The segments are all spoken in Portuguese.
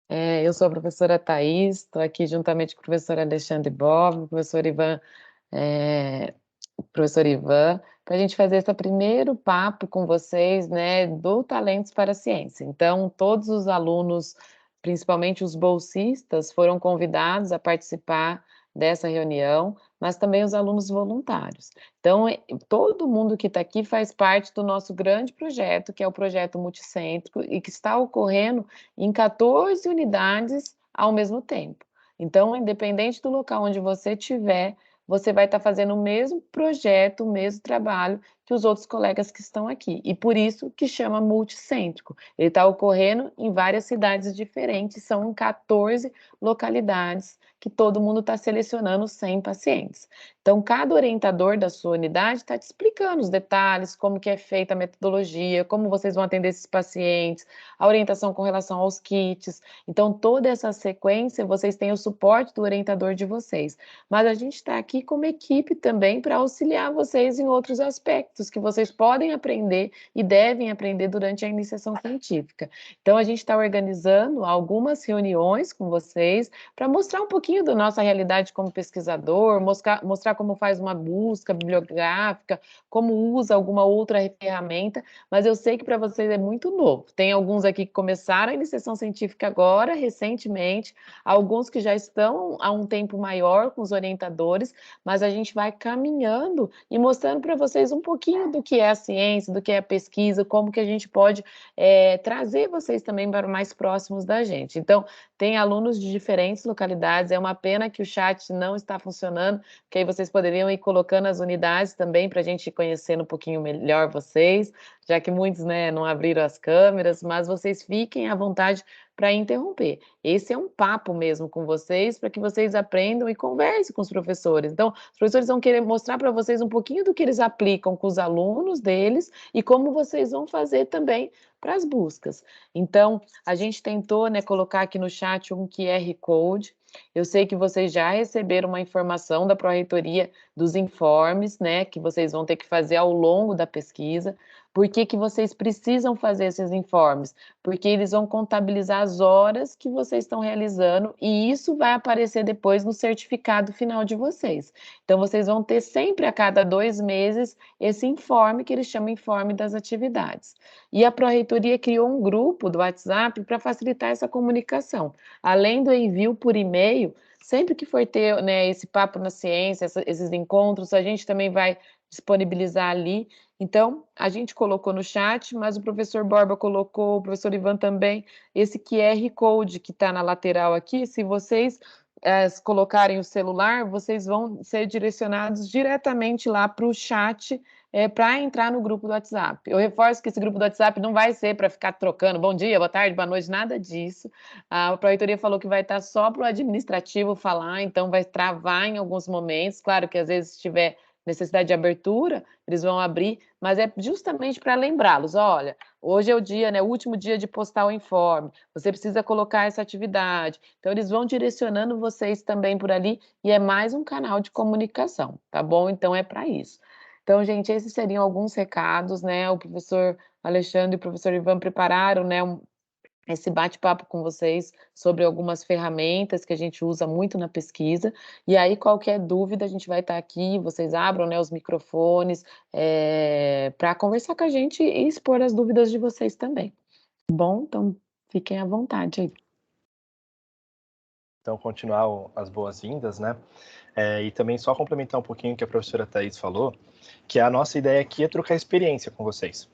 Eu sou a professora Thais, estou aqui juntamente com o professor Alexandre Bob, é, o professor Ivan, para a gente fazer esse primeiro papo com vocês, né, do Talentos para a Ciência. Então, todos os alunos, principalmente os bolsistas, foram convidados a participar dessa reunião, mas também os alunos voluntários. Então, todo mundo que está aqui faz parte do nosso grande projeto, que é o projeto multicêntrico, e que está ocorrendo em 14 unidades ao mesmo tempo. Então, independente do local onde você estiver, você vai estar fazendo o mesmo projeto, o mesmo trabalho que os outros colegas que estão aqui. E por isso que chama multicêntrico. Ele está ocorrendo em várias cidades diferentes, são 14 localidades que todo mundo está selecionando 100 pacientes. Então, cada orientador da sua unidade está te explicando os detalhes, como que é feita a metodologia, como vocês vão atender esses pacientes, a orientação com relação aos kits. Então, toda essa sequência, vocês têm o suporte do orientador de vocês. Mas a gente está aqui como equipe também para auxiliar vocês em outros aspectos que vocês podem aprender e devem aprender durante a iniciação científica. Então, a gente está organizando algumas reuniões com vocês para mostrar um pouquinho da nossa realidade como pesquisador, mostrar como faz uma busca bibliográfica, como usa alguma outra ferramenta, mas eu sei que para vocês é muito novo. Tem alguns aqui que começaram a iniciação científica agora, recentemente, alguns que já estão há um tempo maior com os orientadores, mas a gente vai caminhando e mostrando para vocês um pouquinho do que é a ciência, do que é a pesquisa, como que a gente pode trazer vocês também para mais próximos da gente. Então, tem alunos de diferentes localidades, é uma pena que o chat não está funcionando, porque aí vocês poderiam ir colocando as unidades também para a gente ir conhecendo um pouquinho melhor vocês, já que muitos, né, não abriram as câmeras, mas vocês fiquem à vontade para interromper. Esse é um papo mesmo com vocês, para que vocês aprendam e conversem com os professores. Então, os professores vão querer mostrar para vocês um pouquinho do que eles aplicam com os alunos deles e como vocês vão fazer também para as buscas. Então, a gente tentou, né, colocar aqui no chat um QR Code. Eu sei que vocês já receberam uma informação da Pró-Reitoria dos informes, né, que vocês vão ter que fazer ao longo da pesquisa. Por que que vocês precisam fazer esses informes? Porque eles vão contabilizar as horas que vocês estão realizando e isso vai aparecer depois no certificado final de vocês. Então, vocês vão ter sempre a cada 2 meses esse informe, que eles chamam informe das atividades. E a Pró-Reitoria criou um grupo do WhatsApp para facilitar essa comunicação. Além do envio por e-mail, sempre que for ter, né, esse papo na ciência, esses encontros, a gente também vai disponibilizar ali. Então, a gente colocou no chat, mas o professor Borba colocou, o professor Ivan também, esse QR Code que está na lateral aqui. Se vocês colocarem o celular, vocês vão ser direcionados diretamente lá para o chat para entrar no grupo do WhatsApp. Eu reforço que esse grupo do WhatsApp não vai ser para ficar trocando bom dia, boa tarde, boa noite, nada disso. A Pró-Reitoria falou que vai estar só para o administrativo falar, então vai travar em alguns momentos. Claro que às vezes se tiver necessidade de abertura, eles vão abrir, mas é justamente para lembrá-los, olha, hoje é o dia, né, o último dia de postar o informe, você precisa colocar essa atividade. Então, eles vão direcionando vocês também por ali, e é mais um canal de comunicação, tá bom? Então, é para isso. Então, gente, esses seriam alguns recados, né? O professor Alexandre e o professor Ivan prepararam, né, esse bate-papo com vocês sobre algumas ferramentas que a gente usa muito na pesquisa, e aí qualquer dúvida a gente vai estar aqui, vocês abram, né, os microfones para conversar com a gente e expor as dúvidas de vocês também. Bom, então fiquem à vontade aí. Então, continuar as boas-vindas, né? E também só complementar um pouquinho o que a professora Thais falou, que a nossa ideia aqui é trocar experiência com vocês.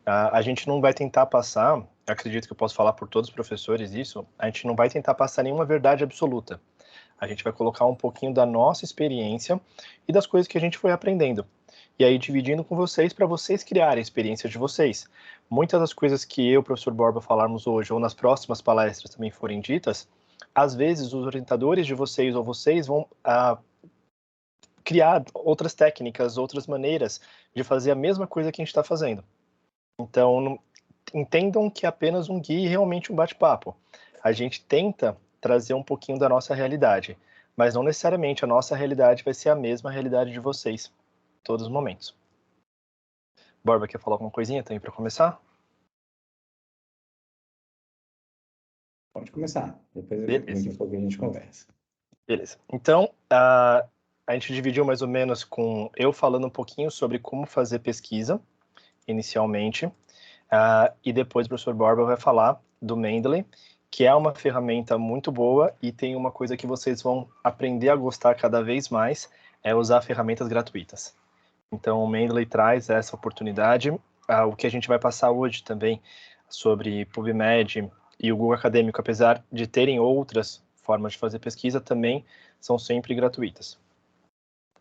A gente não vai tentar passar, acredito que eu posso falar por todos os professores isso, a gente não vai tentar passar nenhuma verdade absoluta. A gente vai colocar um pouquinho da nossa experiência e das coisas que a gente foi aprendendo. E aí dividindo com vocês para vocês criarem a experiência de vocês. Muitas das coisas que eu e o professor Borba falarmos hoje ou nas próximas palestras também forem ditas, às vezes os orientadores de vocês ou vocês vão criar outras técnicas, outras maneiras de fazer a mesma coisa que a gente está fazendo. Então, entendam que é apenas um guia e realmente um bate-papo. A gente tenta trazer um pouquinho da nossa realidade, mas não necessariamente a nossa realidade vai ser a mesma realidade de vocês, em todos os momentos. Borba, quer falar alguma coisinha também para começar? Pode começar. Depois daqui a pouco a gente conversa. Beleza. Então, a gente dividiu mais ou menos com eu falando um pouquinho sobre como fazer pesquisa, inicialmente, e depois o professor Borba vai falar do Mendeley, que é uma ferramenta muito boa e tem uma coisa que vocês vão aprender a gostar cada vez mais, é usar ferramentas gratuitas. Então, o Mendeley traz essa oportunidade. O que a gente vai passar hoje também sobre PubMed e o Google Acadêmico, apesar de terem outras formas de fazer pesquisa, também são sempre gratuitas.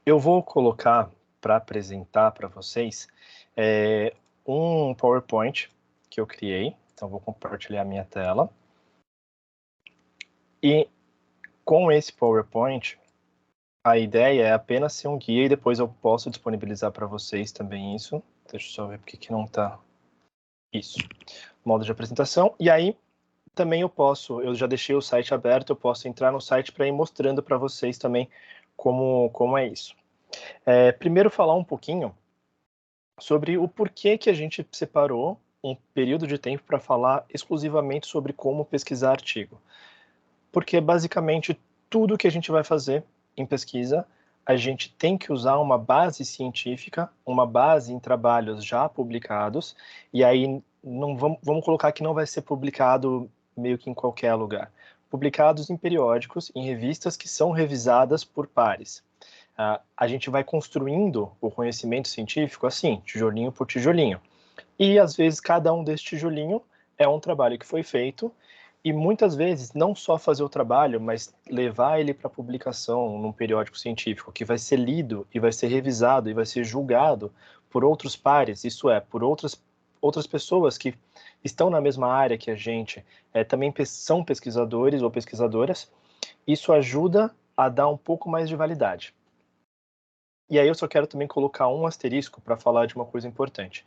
Eu vou colocar para apresentar para vocês um PowerPoint que eu criei. Então, vou compartilhar a minha tela. E com esse PowerPoint, a ideia é apenas ser um guia e depois eu posso disponibilizar para vocês também isso. Deixa eu só ver porque que não está. Isso. Modo de apresentação. E aí, também eu já deixei o site aberto, eu posso entrar no site para ir mostrando para vocês também como é isso. Primeiro falar um pouquinho sobre o porquê que a gente separou um período de tempo para falar exclusivamente sobre como pesquisar artigo. Porque basicamente tudo que a gente vai fazer em pesquisa, a gente tem que usar uma base científica, uma base em trabalhos já publicados, e aí não vamos colocar que não vai ser publicado meio que em qualquer lugar. Publicados em periódicos, em revistas que são revisadas por pares. A gente vai construindo o conhecimento científico assim, tijolinho por tijolinho. E às vezes cada um desses tijolinhos é um trabalho que foi feito, e muitas vezes não só fazer o trabalho, mas levar ele para publicação num periódico científico que vai ser lido e vai ser revisado e vai ser julgado por outros pares, isso é, por outras pessoas que estão na mesma área que a gente, também são pesquisadores ou pesquisadoras. Isso ajuda a dar um pouco mais de validade. E aí eu só quero também colocar um asterisco para falar de uma coisa importante.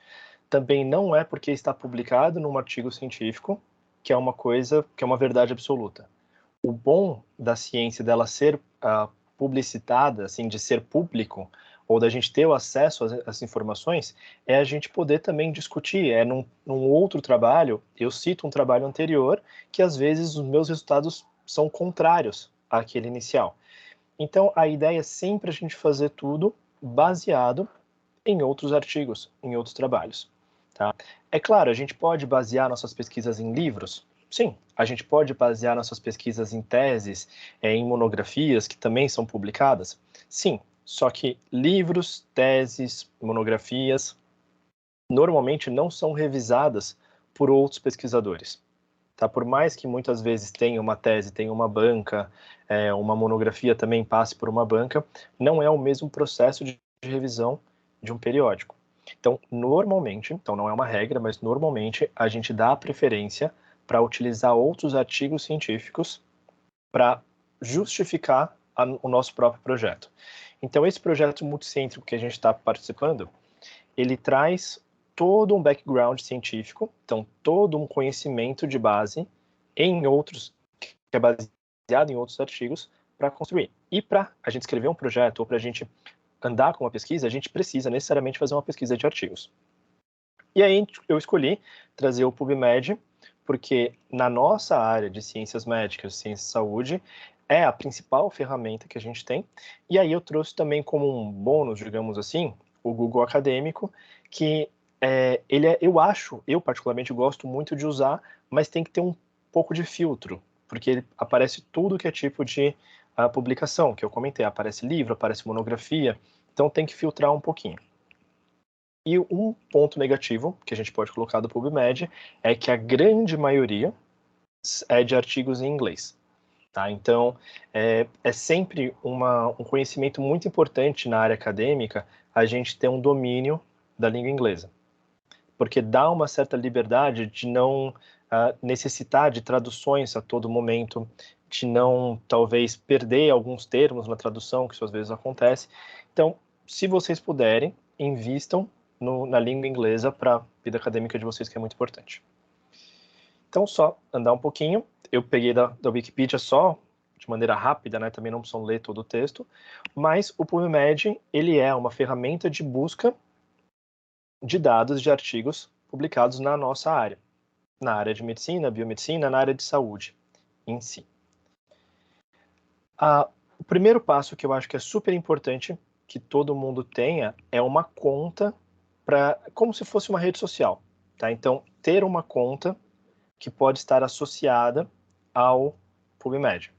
Também não é porque está publicado num artigo científico que é uma coisa, que é uma verdade absoluta. O bom da ciência, dela ser publicitada, assim, de ser público, ou da gente ter o acesso às informações, é a gente poder também discutir. Num outro trabalho, eu cito um trabalho anterior, que às vezes os meus resultados são contrários àquele inicial. Então, a ideia é sempre a gente fazer tudo baseado em outros artigos, em outros trabalhos. Tá? É claro, a gente pode basear nossas pesquisas em livros? Sim. A gente pode basear nossas pesquisas em teses, em monografias que também são publicadas? Sim. Só que livros, teses, monografias, normalmente não são revisadas por outros pesquisadores. Tá? Por mais que muitas vezes tenha uma tese, tenha uma banca, uma monografia também passe por uma banca, não é o mesmo processo de revisão de um periódico. Então, normalmente, então não é uma regra, mas normalmente a gente dá a preferência para utilizar outros artigos científicos para justificar o nosso próprio projeto. Então, esse projeto multicêntrico que a gente está participando, ele traz todo um background científico, então todo um conhecimento de base em outros, que é baseado em outros artigos, para construir. E para a gente escrever um projeto ou para a gente andar com uma pesquisa, a gente precisa necessariamente fazer uma pesquisa de artigos. E aí eu escolhi trazer o PubMed, porque na nossa área de ciências médicas, ciências de saúde, é a principal ferramenta que a gente tem. E aí eu trouxe também como um bônus, digamos assim, o Google Acadêmico, que eu particularmente gosto muito de usar, mas tem que ter um pouco de filtro, porque ele aparece tudo que é tipo de publicação, que eu comentei, aparece livro, aparece monografia, então tem que filtrar um pouquinho. E um ponto negativo que a gente pode colocar do PubMed é que a grande maioria é de artigos em inglês. Tá? Então, é sempre um conhecimento muito importante na área acadêmica a gente ter um domínio da língua inglesa, porque dá uma certa liberdade de não necessitar de traduções a todo momento, de não, talvez, perder alguns termos na tradução, que isso às vezes acontece. Então, se vocês puderem, invistam na língua inglesa para a vida acadêmica de vocês, que é muito importante. Então, só andar um pouquinho. Eu peguei da Wikipedia só de maneira rápida, né? Também não precisam ler todo o texto. Mas o PubMed, ele é uma ferramenta de busca de dados de artigos publicados na nossa área. Na área de medicina, biomedicina, na área de saúde. em si. O primeiro passo que eu acho que é super importante que todo mundo tenha é uma conta como se fosse uma rede social, tá? Então, ter uma conta que pode estar associada ao PubMed.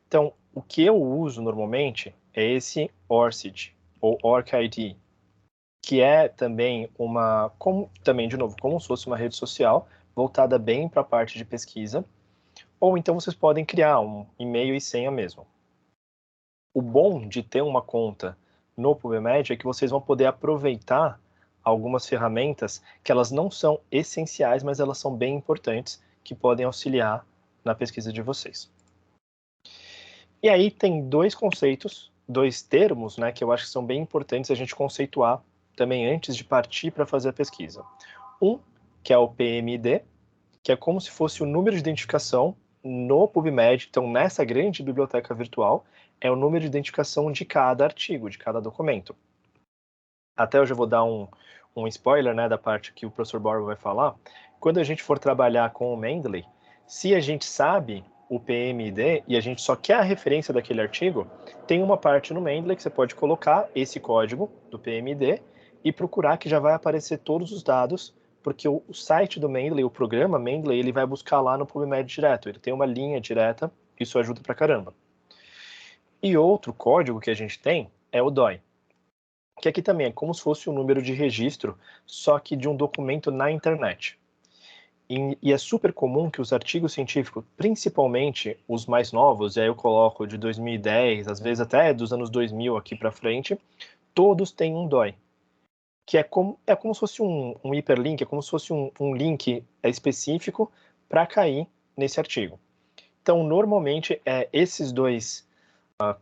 Então, o que eu uso normalmente é esse ORCID, ou ORCID, que é também de novo, como se fosse uma rede social voltada bem para a parte de pesquisa, ou então vocês podem criar um e-mail e senha mesmo. O bom de ter uma conta no PubMed é que vocês vão poder aproveitar algumas ferramentas que elas não são essenciais, mas elas são bem importantes, que podem auxiliar na pesquisa de vocês. E aí tem dois conceitos, dois termos, né, que eu acho que são bem importantes a gente conceituar também antes de partir para fazer a pesquisa. Um, que é o PMID, que é como se fosse o número de identificação no PubMed, então nessa grande biblioteca virtual, é o número de identificação de cada artigo, de cada documento. Até eu já vou dar um spoiler, né, da parte que o professor Borba vai falar. Quando a gente for trabalhar com o Mendeley, se a gente sabe o PMID e a gente só quer a referência daquele artigo, tem uma parte no Mendeley que você pode colocar esse código do PMID e procurar que já vai aparecer todos os dados, porque o site do Mendeley, o programa Mendeley, ele vai buscar lá no PubMed direto, ele tem uma linha direta, isso ajuda pra caramba. E outro código que a gente tem é o DOI, que aqui também é como se fosse um número de registro, só que de um documento na internet. E é super comum que os artigos científicos, principalmente os mais novos, e aí eu coloco de 2010, às vezes até dos anos 2000 aqui para frente, todos têm um DOI, que é como se fosse um hiperlink, é como se fosse um link específico para cair nesse artigo. Então, normalmente, esses dois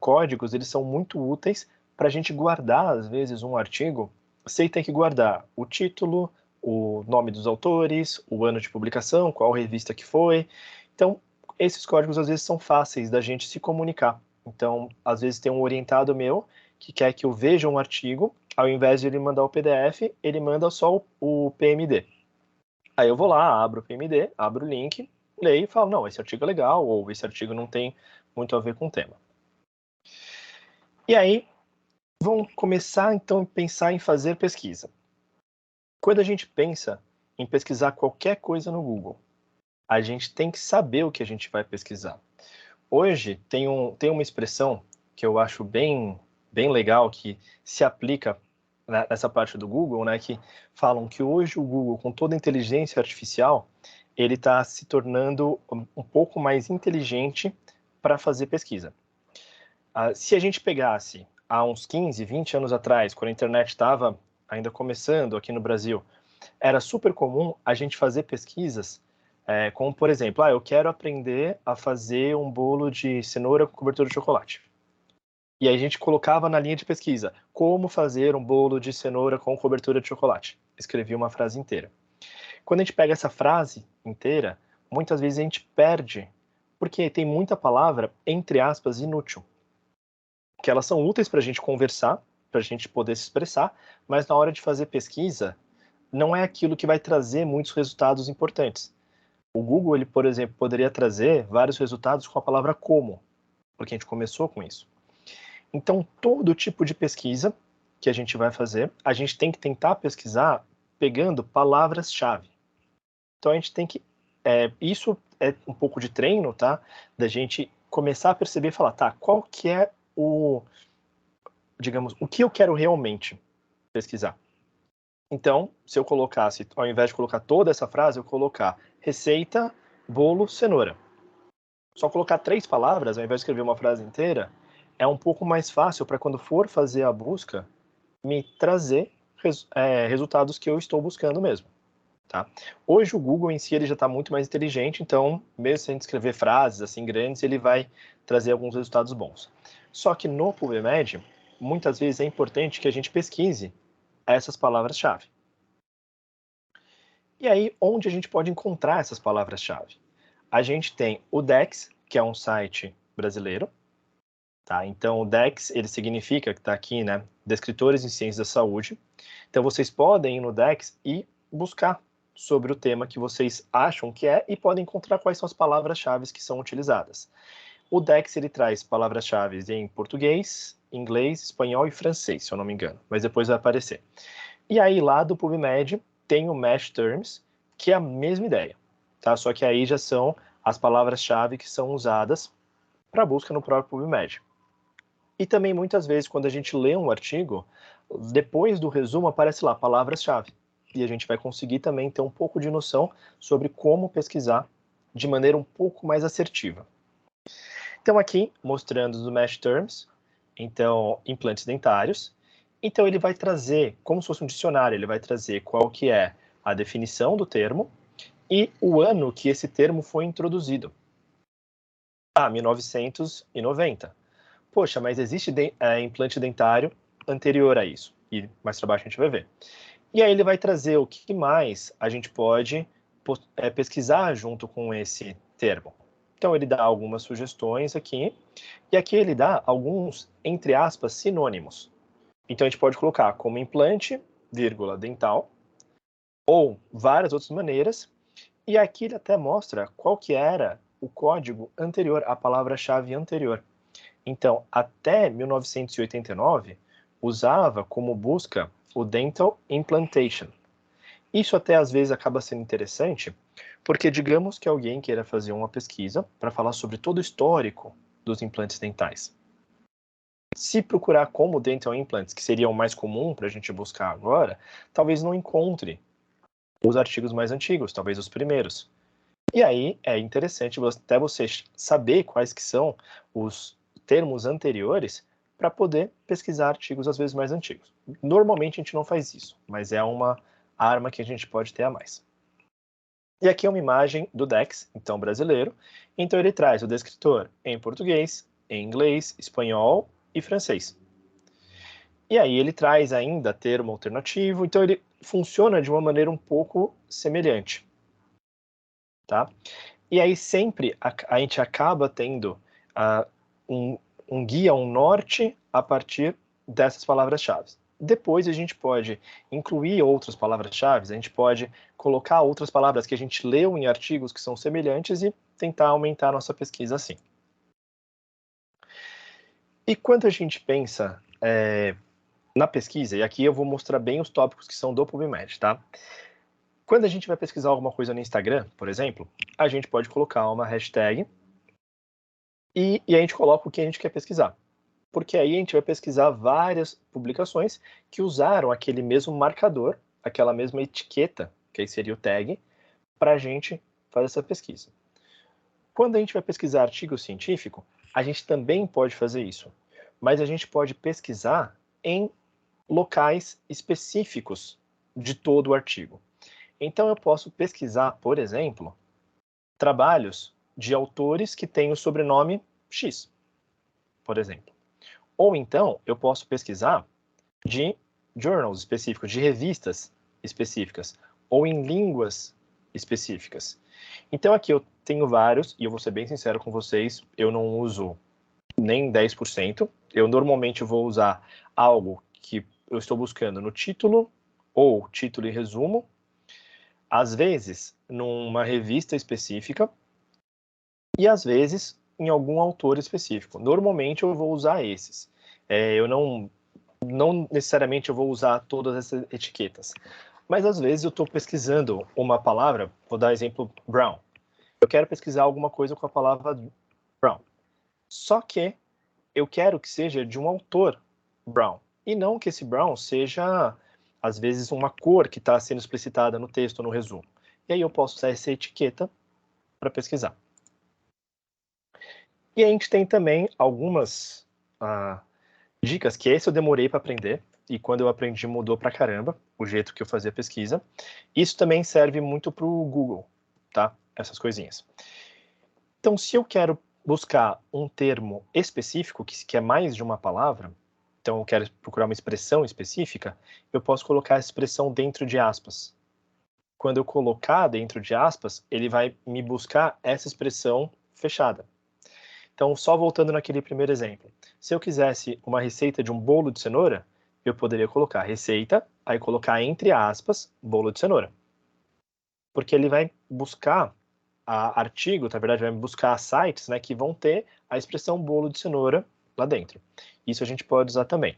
códigos, eles são muito úteis para a gente guardar, às vezes, um artigo, sem ter que guardar o título, o nome dos autores, o ano de publicação, qual revista que foi. Então, esses códigos, às vezes, são fáceis da gente se comunicar. Então, às vezes, tem um orientado meu que quer que eu veja um artigo, ao invés de ele mandar o PDF, ele manda só o PMD. Aí eu vou lá, abro o PMD, abro o link, leio e falo, não, esse artigo é legal, ou esse artigo não tem muito a ver com o tema. E aí, vamos começar, então, a pensar em fazer pesquisa. Quando a gente pensa em pesquisar qualquer coisa no Google, a gente tem que saber o que a gente vai pesquisar. Hoje, tem uma expressão que eu acho bem legal, que se aplica nessa parte do Google, né, que falam que hoje o Google, com toda a inteligência artificial, ele está se tornando um pouco mais inteligente para fazer pesquisa. Se a gente pegasse há uns 15, 20 anos atrás, quando a internet estava ainda começando aqui no Brasil, era super comum a gente fazer pesquisas, como, por exemplo, eu quero aprender a fazer um bolo de cenoura com cobertura de chocolate. E aí a gente colocava na linha de pesquisa, como fazer um bolo de cenoura com cobertura de chocolate. Escrevia uma frase inteira. Quando a gente pega essa frase inteira, muitas vezes a gente perde, porque tem muita palavra, entre aspas, inútil. Que elas são úteis para a gente conversar, para a gente poder se expressar, mas na hora de fazer pesquisa, não é aquilo que vai trazer muitos resultados importantes. O Google, ele, por exemplo, poderia trazer vários resultados com a palavra como, porque a gente começou com isso. Então, todo tipo de pesquisa que a gente vai fazer, a gente tem que tentar pesquisar pegando palavras-chave. Então, a gente tem que... isso é um pouco de treino, tá? Da gente começar a perceber e falar, tá, qual que é o que eu quero realmente pesquisar. Então, se eu colocasse, ao invés de colocar toda essa frase, eu colocar receita, bolo, cenoura. Só colocar 3 palavras, ao invés de escrever uma frase inteira, é um pouco mais fácil para quando for fazer a busca, me trazer resultados que eu estou buscando mesmo. Tá? Hoje o Google em si ele já está muito mais inteligente, então, mesmo se a gente escrever frases assim grandes, ele vai trazer alguns resultados bons. Só que no PubMed, muitas vezes é importante que a gente pesquise essas palavras-chave. E aí, onde a gente pode encontrar essas palavras-chave? A gente tem o Dex, que é um site brasileiro. Tá? Então, o Dex, ele significa que está aqui, né? Descritores em Ciências da Saúde. Então, vocês podem ir no Dex e buscar sobre o tema que vocês acham que é e podem encontrar quais são as palavras-chave que são utilizadas. O Dex ele traz palavras-chave em português, inglês, espanhol e francês, se eu não me engano, mas depois vai aparecer. E aí lá do PubMed tem o Match Terms, que é a mesma ideia, tá? Só que aí já são as palavras-chave que são usadas para busca no próprio PubMed. E também muitas vezes quando a gente lê um artigo, depois do resumo aparece lá palavras-chave. E a gente vai conseguir também ter um pouco de noção sobre como pesquisar de maneira um pouco mais assertiva. Então aqui, mostrando os Match Terms, então, implantes dentários. Então ele vai trazer, como se fosse um dicionário, ele vai trazer qual que é a definição do termo e o ano que esse termo foi introduzido. 1990. Poxa, mas existe implante dentário anterior a isso. E mais para baixo a gente vai ver. E aí ele vai trazer o que mais a gente pode pesquisar junto com esse termo. Então ele dá algumas sugestões aqui, e aqui ele dá alguns, entre aspas, sinônimos. Então a gente pode colocar como implante, vírgula, dental, ou várias outras maneiras, e aqui ele até mostra qual que era o código anterior, a palavra-chave anterior. Então, até 1989, usava como busca o Dental Implantation. Isso até às vezes acaba sendo interessante, porque digamos que alguém queira fazer uma pesquisa para falar sobre todo o histórico dos implantes dentais. Se procurar como Dental Implants, que seria o mais comum para a gente buscar agora, talvez não encontre os artigos mais antigos, talvez os primeiros. E aí é interessante até você saber quais que são os termos anteriores para poder pesquisar artigos às vezes mais antigos. Normalmente a gente não faz isso, mas é uma arma que a gente pode ter a mais. E aqui é uma imagem do Dex, então brasileiro. Então ele traz o descritor em português, em inglês, espanhol e francês. E aí ele traz ainda termo alternativo, então ele funciona de uma maneira um pouco semelhante. Tá? E aí sempre a gente acaba tendo um guia, um norte a partir dessas palavras-chave. Depois a gente pode incluir outras palavras-chave, a gente pode colocar outras palavras que a gente leu em artigos que são semelhantes e tentar aumentar a nossa pesquisa assim. E quando a gente pensa na pesquisa, e aqui eu vou mostrar bem os tópicos que são do PubMed, tá? Quando a gente vai pesquisar alguma coisa no Instagram, por exemplo, a gente pode colocar uma hashtag e a gente coloca o que a gente quer pesquisar. Porque aí a gente vai pesquisar várias publicações que usaram aquele mesmo marcador, aquela mesma etiqueta, que aí seria o tag, para a gente fazer essa pesquisa. Quando a gente vai pesquisar artigo científico, a gente também pode fazer isso, mas a gente pode pesquisar em locais específicos de todo o artigo. Então eu posso pesquisar, por exemplo, trabalhos de autores que têm o sobrenome X, por exemplo. Ou então, eu posso pesquisar de journals específicos, de revistas específicas, ou em línguas específicas. Então aqui eu tenho vários, e eu vou ser bem sincero com vocês, eu não uso nem 10%. Eu normalmente vou usar algo que eu estou buscando no título, ou título e resumo, às vezes numa revista específica, e às vezes em algum autor específico. Normalmente eu vou usar esses. Eu não necessariamente eu vou usar todas essas etiquetas, mas às vezes eu estou pesquisando uma palavra, vou dar exemplo brown. Eu quero pesquisar alguma coisa com a palavra brown. Só que eu quero que seja de um autor brown, e não que esse brown seja, às vezes, uma cor que está sendo explicitada no texto, no resumo. E aí eu posso usar essa etiqueta para pesquisar. E a gente tem também algumas dicas que esse eu demorei para aprender, e quando eu aprendi mudou pra caramba o jeito que eu fazia pesquisa. Isso também serve muito para o Google, tá? Essas coisinhas. Então, se eu quero buscar um termo específico, que é mais de uma palavra, então eu quero procurar uma expressão específica, eu posso colocar a expressão dentro de aspas. Quando eu colocar dentro de aspas, ele vai me buscar essa expressão fechada. Então, só voltando naquele primeiro exemplo. Se eu quisesse uma receita de um bolo de cenoura, eu poderia colocar receita, aí colocar entre aspas, bolo de cenoura. porque ele vai buscar artigos, na verdade, vai buscar sites, né, que vão ter a expressão bolo de cenoura lá dentro. Isso a gente pode usar também.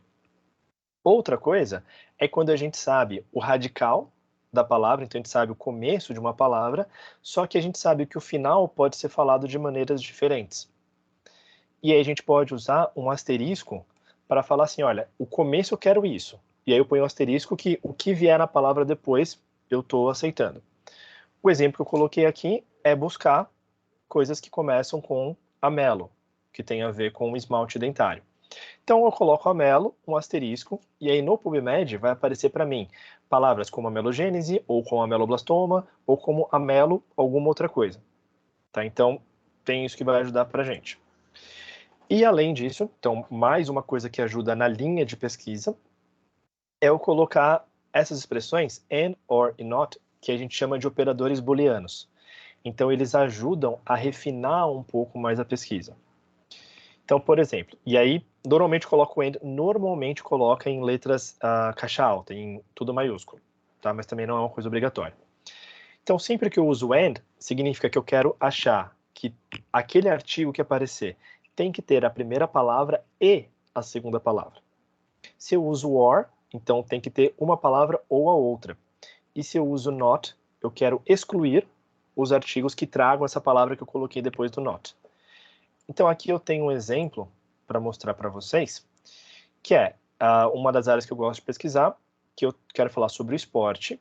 Outra coisa é quando a gente sabe o radical da palavra, então a gente sabe o começo de uma palavra, só que a gente sabe que o final pode ser falado de maneiras diferentes. E aí a gente pode usar um asterisco para falar assim, olha, o começo eu quero isso. E aí eu ponho um asterisco que o que vier na palavra depois eu estou aceitando. O exemplo que eu coloquei aqui é buscar coisas que começam com amelo, que tem a ver com esmalte dentário. Então eu coloco amelo, um asterisco, e aí no PubMed vai aparecer para mim palavras como amelogênese, ou como ameloblastoma, ou como amelo, alguma outra coisa. Tá? Então tem isso que vai ajudar para a gente. E além disso, então mais uma coisa que ajuda na linha de pesquisa é eu colocar essas expressões and, or e not, que a gente chama de operadores booleanos. Então eles ajudam a refinar um pouco mais a pesquisa. Então, por exemplo, e aí normalmente coloca o AND, normalmente coloca em letras caixa alta, em tudo maiúsculo, tá? Mas também não é uma coisa obrigatória. Então, sempre que eu uso AND, significa que eu quero achar que aquele artigo que aparecer tem que ter a primeira palavra e a segunda palavra. Se eu uso OR, então tem que ter uma palavra ou a outra. E se eu uso NOT, eu quero excluir os artigos que tragam essa palavra que eu coloquei depois do NOT. Então aqui eu tenho um exemplo para mostrar para vocês, que é uma das áreas que eu gosto de pesquisar, que eu quero falar sobre o esporte,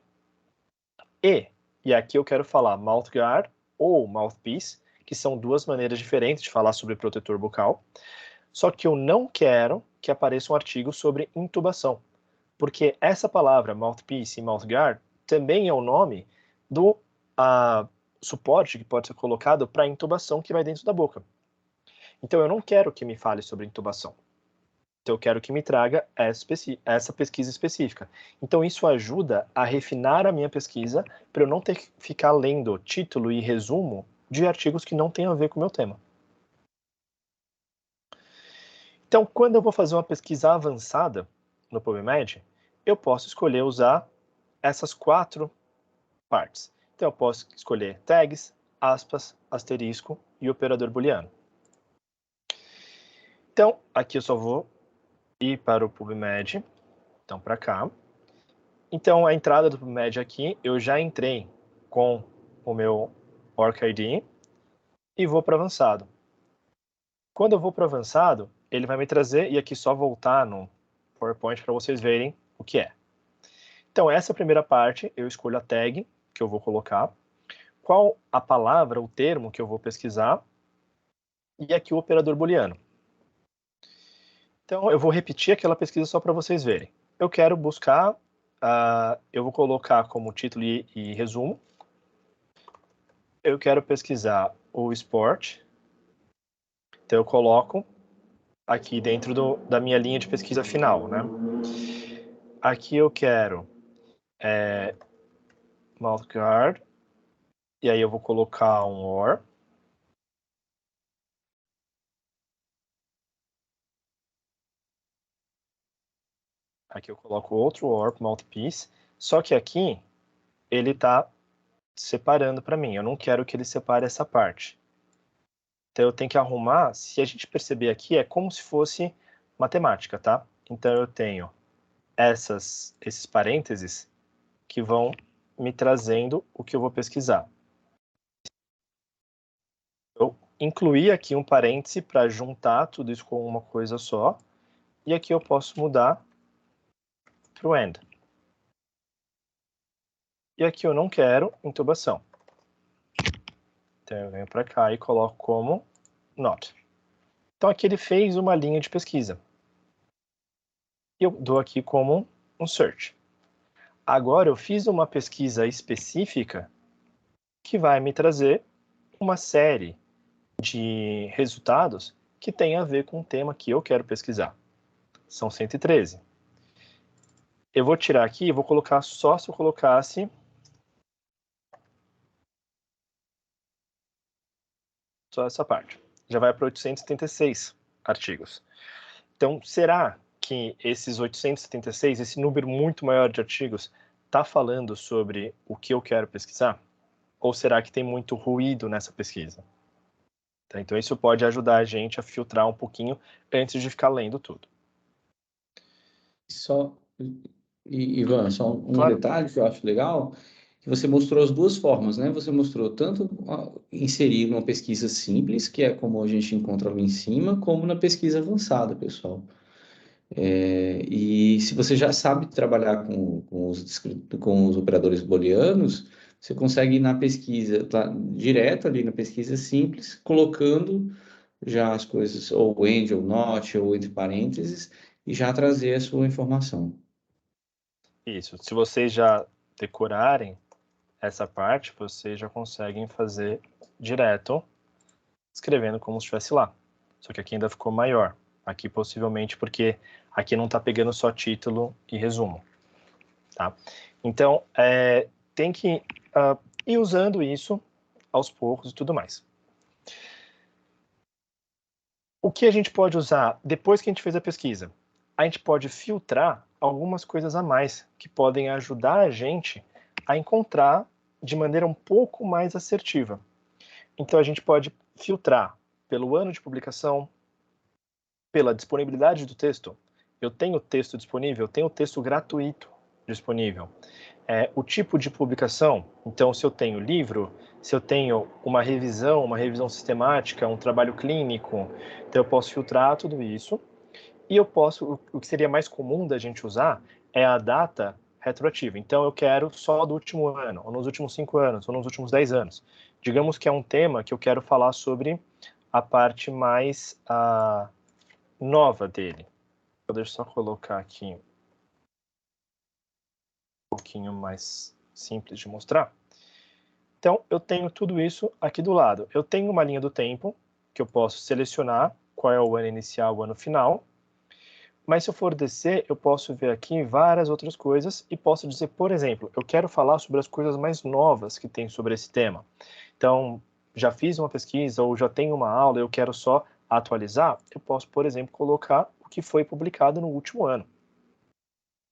e aqui eu quero falar mouthguard ou mouthpiece, que são duas maneiras diferentes de falar sobre protetor bucal, só que eu não quero que apareça um artigo sobre intubação, porque essa palavra mouthpiece e mouthguard também é o nome do suporte que pode ser colocado para a intubação que vai dentro da boca. Então eu não quero que me fale sobre intubação. Então eu quero que me traga essa pesquisa específica. Então isso ajuda a refinar a minha pesquisa para eu não ter que ficar lendo título e resumo de artigos que não têm a ver com o meu tema. Então, quando eu vou fazer uma pesquisa avançada no PubMed, eu posso escolher usar essas 4 partes. Então eu posso escolher tags, aspas, asterisco e operador booleano. Então, aqui eu só vou ir para o PubMed, então para cá. Então, a entrada do PubMed aqui, eu já entrei com o meu OrcID e vou para avançado. Quando eu vou para avançado, ele vai me trazer, e aqui só voltar no PowerPoint para vocês verem o que é. Então, essa primeira parte, eu escolho a tag que eu vou colocar, qual a palavra, o termo que eu vou pesquisar, e aqui o operador booleano. Então, eu vou repetir aquela pesquisa só para vocês verem. Eu quero buscar, eu vou colocar como título e resumo. Eu quero pesquisar o esporte. Então, eu coloco aqui dentro da minha linha de pesquisa final, né? Aqui eu quero mouthguard, e aí eu vou colocar um OR. Aqui eu coloco outro OR, mouthpiece, só que aqui ele está separando para mim. Eu não quero que ele separe essa parte. Então eu tenho que arrumar, se a gente perceber aqui, é como se fosse matemática, tá? Então eu tenho esses parênteses que vão me trazendo o que eu vou pesquisar. Eu incluí aqui um parêntese para juntar tudo isso com uma coisa só, e aqui eu posso mudar para o AND. E aqui eu não quero intubação. Então eu venho para cá e coloco como NOT. Então aqui ele fez uma linha de pesquisa. E eu dou aqui como um search. Agora eu fiz uma pesquisa específica que vai me trazer uma série de resultados que tem a ver com o tema que eu quero pesquisar. São 113. Eu vou tirar aqui e vou colocar só se eu colocasse só essa parte. Já vai para 876 artigos. Então, será que esses 876, esse número muito maior de artigos, está falando sobre o que eu quero pesquisar? Ou será que tem muito ruído nessa pesquisa? Tá? Então, isso pode ajudar a gente a filtrar um pouquinho antes de ficar lendo tudo. Ivan, só um Claro. detalhe que eu acho legal, que você mostrou as duas formas, né? Você mostrou tanto inserir uma pesquisa simples, que é como a gente encontra ali em cima, como na pesquisa avançada, pessoal. E se você já sabe trabalhar com os operadores booleanos, você consegue ir na pesquisa, tá, direto ali na pesquisa simples, colocando já as coisas, ou and, ou not, ou entre parênteses, e já trazer a sua informação. Isso. Se vocês já decorarem essa parte, vocês já conseguem fazer direto, escrevendo como se estivesse lá. Só que aqui ainda ficou maior. Aqui possivelmente porque aqui não está pegando só título e resumo. Tá? Então, tem que ir usando isso aos poucos e tudo mais. O que a gente pode usar depois que a gente fez a pesquisa? A gente pode filtrar algumas coisas a mais que podem ajudar a gente a encontrar de maneira um pouco mais assertiva. Então, a gente pode filtrar pelo ano de publicação, pela disponibilidade do texto. Eu tenho texto disponível, eu tenho texto gratuito disponível. O tipo de publicação, então se eu tenho livro, se eu tenho uma revisão sistemática, um trabalho clínico, então eu posso filtrar tudo isso. E eu posso, o que seria mais comum da gente usar é a data retroativa. Então eu quero só do último ano, ou nos últimos 5 anos, ou nos últimos 10 anos. Digamos que é um tema que eu quero falar sobre a parte mais nova dele. Deixa eu só colocar aqui um pouquinho mais simples de mostrar. Então, eu tenho tudo isso aqui do lado. Eu tenho uma linha do tempo, que eu posso selecionar qual é o ano inicial, o ano final. Mas se eu for descer, eu posso ver aqui várias outras coisas e posso dizer, por exemplo, eu quero falar sobre as coisas mais novas que tem sobre esse tema. Então, já fiz uma pesquisa ou já tenho uma aula e eu quero só atualizar, eu posso, por exemplo, colocar o que foi publicado no último ano.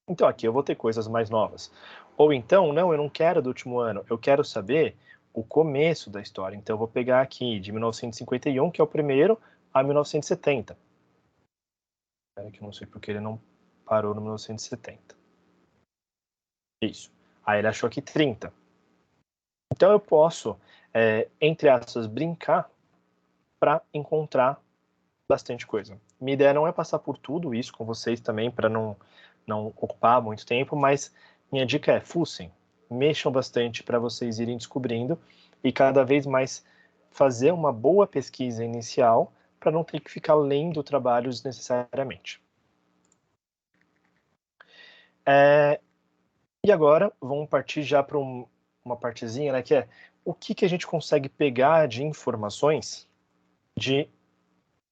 Então, aqui eu vou ter coisas mais novas. Ou então, não, eu não quero do último ano, eu quero saber o começo da história. Então, eu vou pegar aqui de 1951, que é o primeiro, a 1970. Espera que eu não sei porque ele não parou no 1970. Isso. Aí ele achou aqui 30. Então, eu posso, entre aspas, brincar para encontrar bastante coisa. Minha ideia não é passar por tudo isso com vocês também, para não ocupar muito tempo, mas minha dica é fuçem, mexam bastante para vocês irem descobrindo e cada vez mais fazer uma boa pesquisa inicial para não ter que ficar lendo trabalhos desnecessariamente. E agora vamos partir já para uma partezinha, né, que é o que a gente consegue pegar de informações de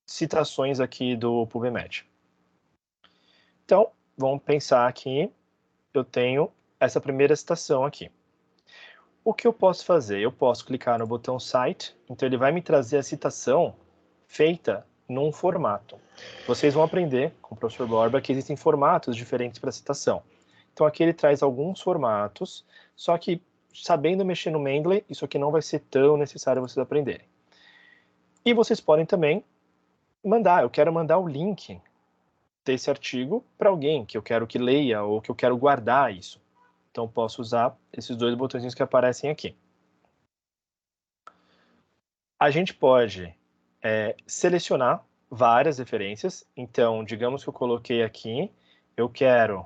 citações aqui do PubMed. Então, vamos pensar aqui, eu tenho essa primeira citação aqui. O que eu posso fazer? Eu posso clicar no botão Cite, então ele vai me trazer a citação feita num formato. Vocês vão aprender com o professor Borba que existem formatos diferentes para citação. Então aqui ele traz alguns formatos, só que sabendo mexer no Mendeley, isso aqui não vai ser tão necessário vocês aprenderem. E vocês podem também eu quero mandar o link desse artigo para alguém que eu quero que leia ou que eu quero guardar isso. Então, posso usar esses dois botõezinhos que aparecem aqui. A gente pode selecionar várias referências. Então, digamos que eu coloquei aqui, eu quero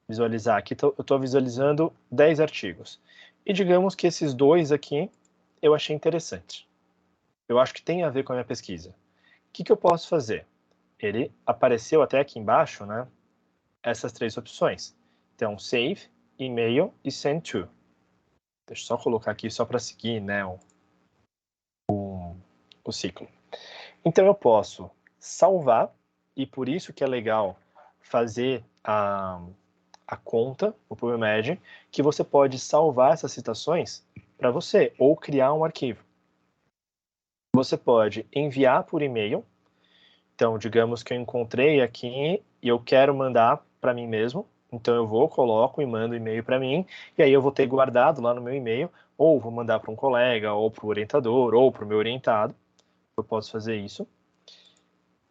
visualizar. Aqui eu estou visualizando 10 artigos. E digamos que esses dois aqui eu achei interessante. Eu acho que tem a ver com a minha pesquisa. O que eu posso fazer? Ele apareceu até aqui embaixo, né? Essas três opções. Então, Save, E-mail e Send to. Deixa eu só colocar aqui só para seguir, né, o ciclo. Então, eu posso salvar, e por isso que é legal fazer a conta, o PubMed, que você pode salvar essas citações para você, ou criar um arquivo. Você pode enviar por e-mail. Então, digamos que eu encontrei aqui e eu quero mandar para mim mesmo. Então eu vou, coloco e mando o e-mail para mim, e aí eu vou ter guardado lá no meu e-mail, ou vou mandar para um colega, ou para o orientador, ou para o meu orientado. Eu posso fazer isso.